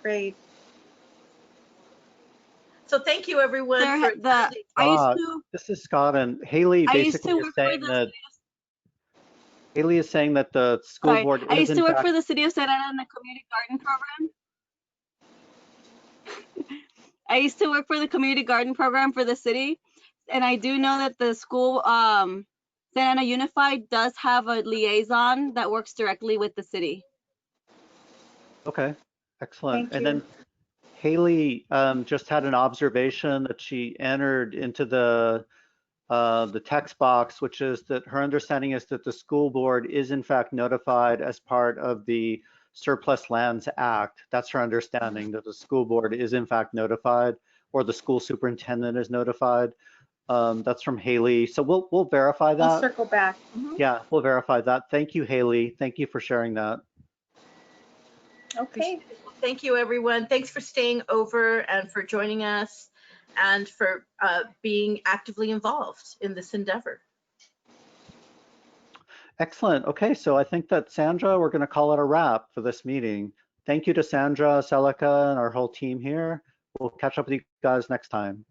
Great. So thank you everyone. This is Scott, and Haley basically is saying that Haley is saying that the school board is I used to work fact, for the city of Santa Ana in the community garden program. I used to work for the community garden program for the city, and I do know that the school, Santa Ana Unified, does have a liaison that works directly with the city. Okay, excellent. And then Haley just had an observation that she entered into the text box, which is that her understanding is that the school board is in fact notified as part of the Surplus Lands Act. That's her understanding, that the school board is in fact notified, or the school superintendent is notified. That's from Haley. So we'll verify that. I'll circle back. Yeah, we'll verify that. Thank you, Haley. Thank you for sharing that. Okay. Thank you, everyone. Thanks for staying over and for joining us and for being actively involved in this endeavor. Excellent. Okay, so I think that Sandra, we're going to call it a wrap for this meeting. Thank you to Sandra, Celica, and our whole team here. We'll catch up with you guys next time.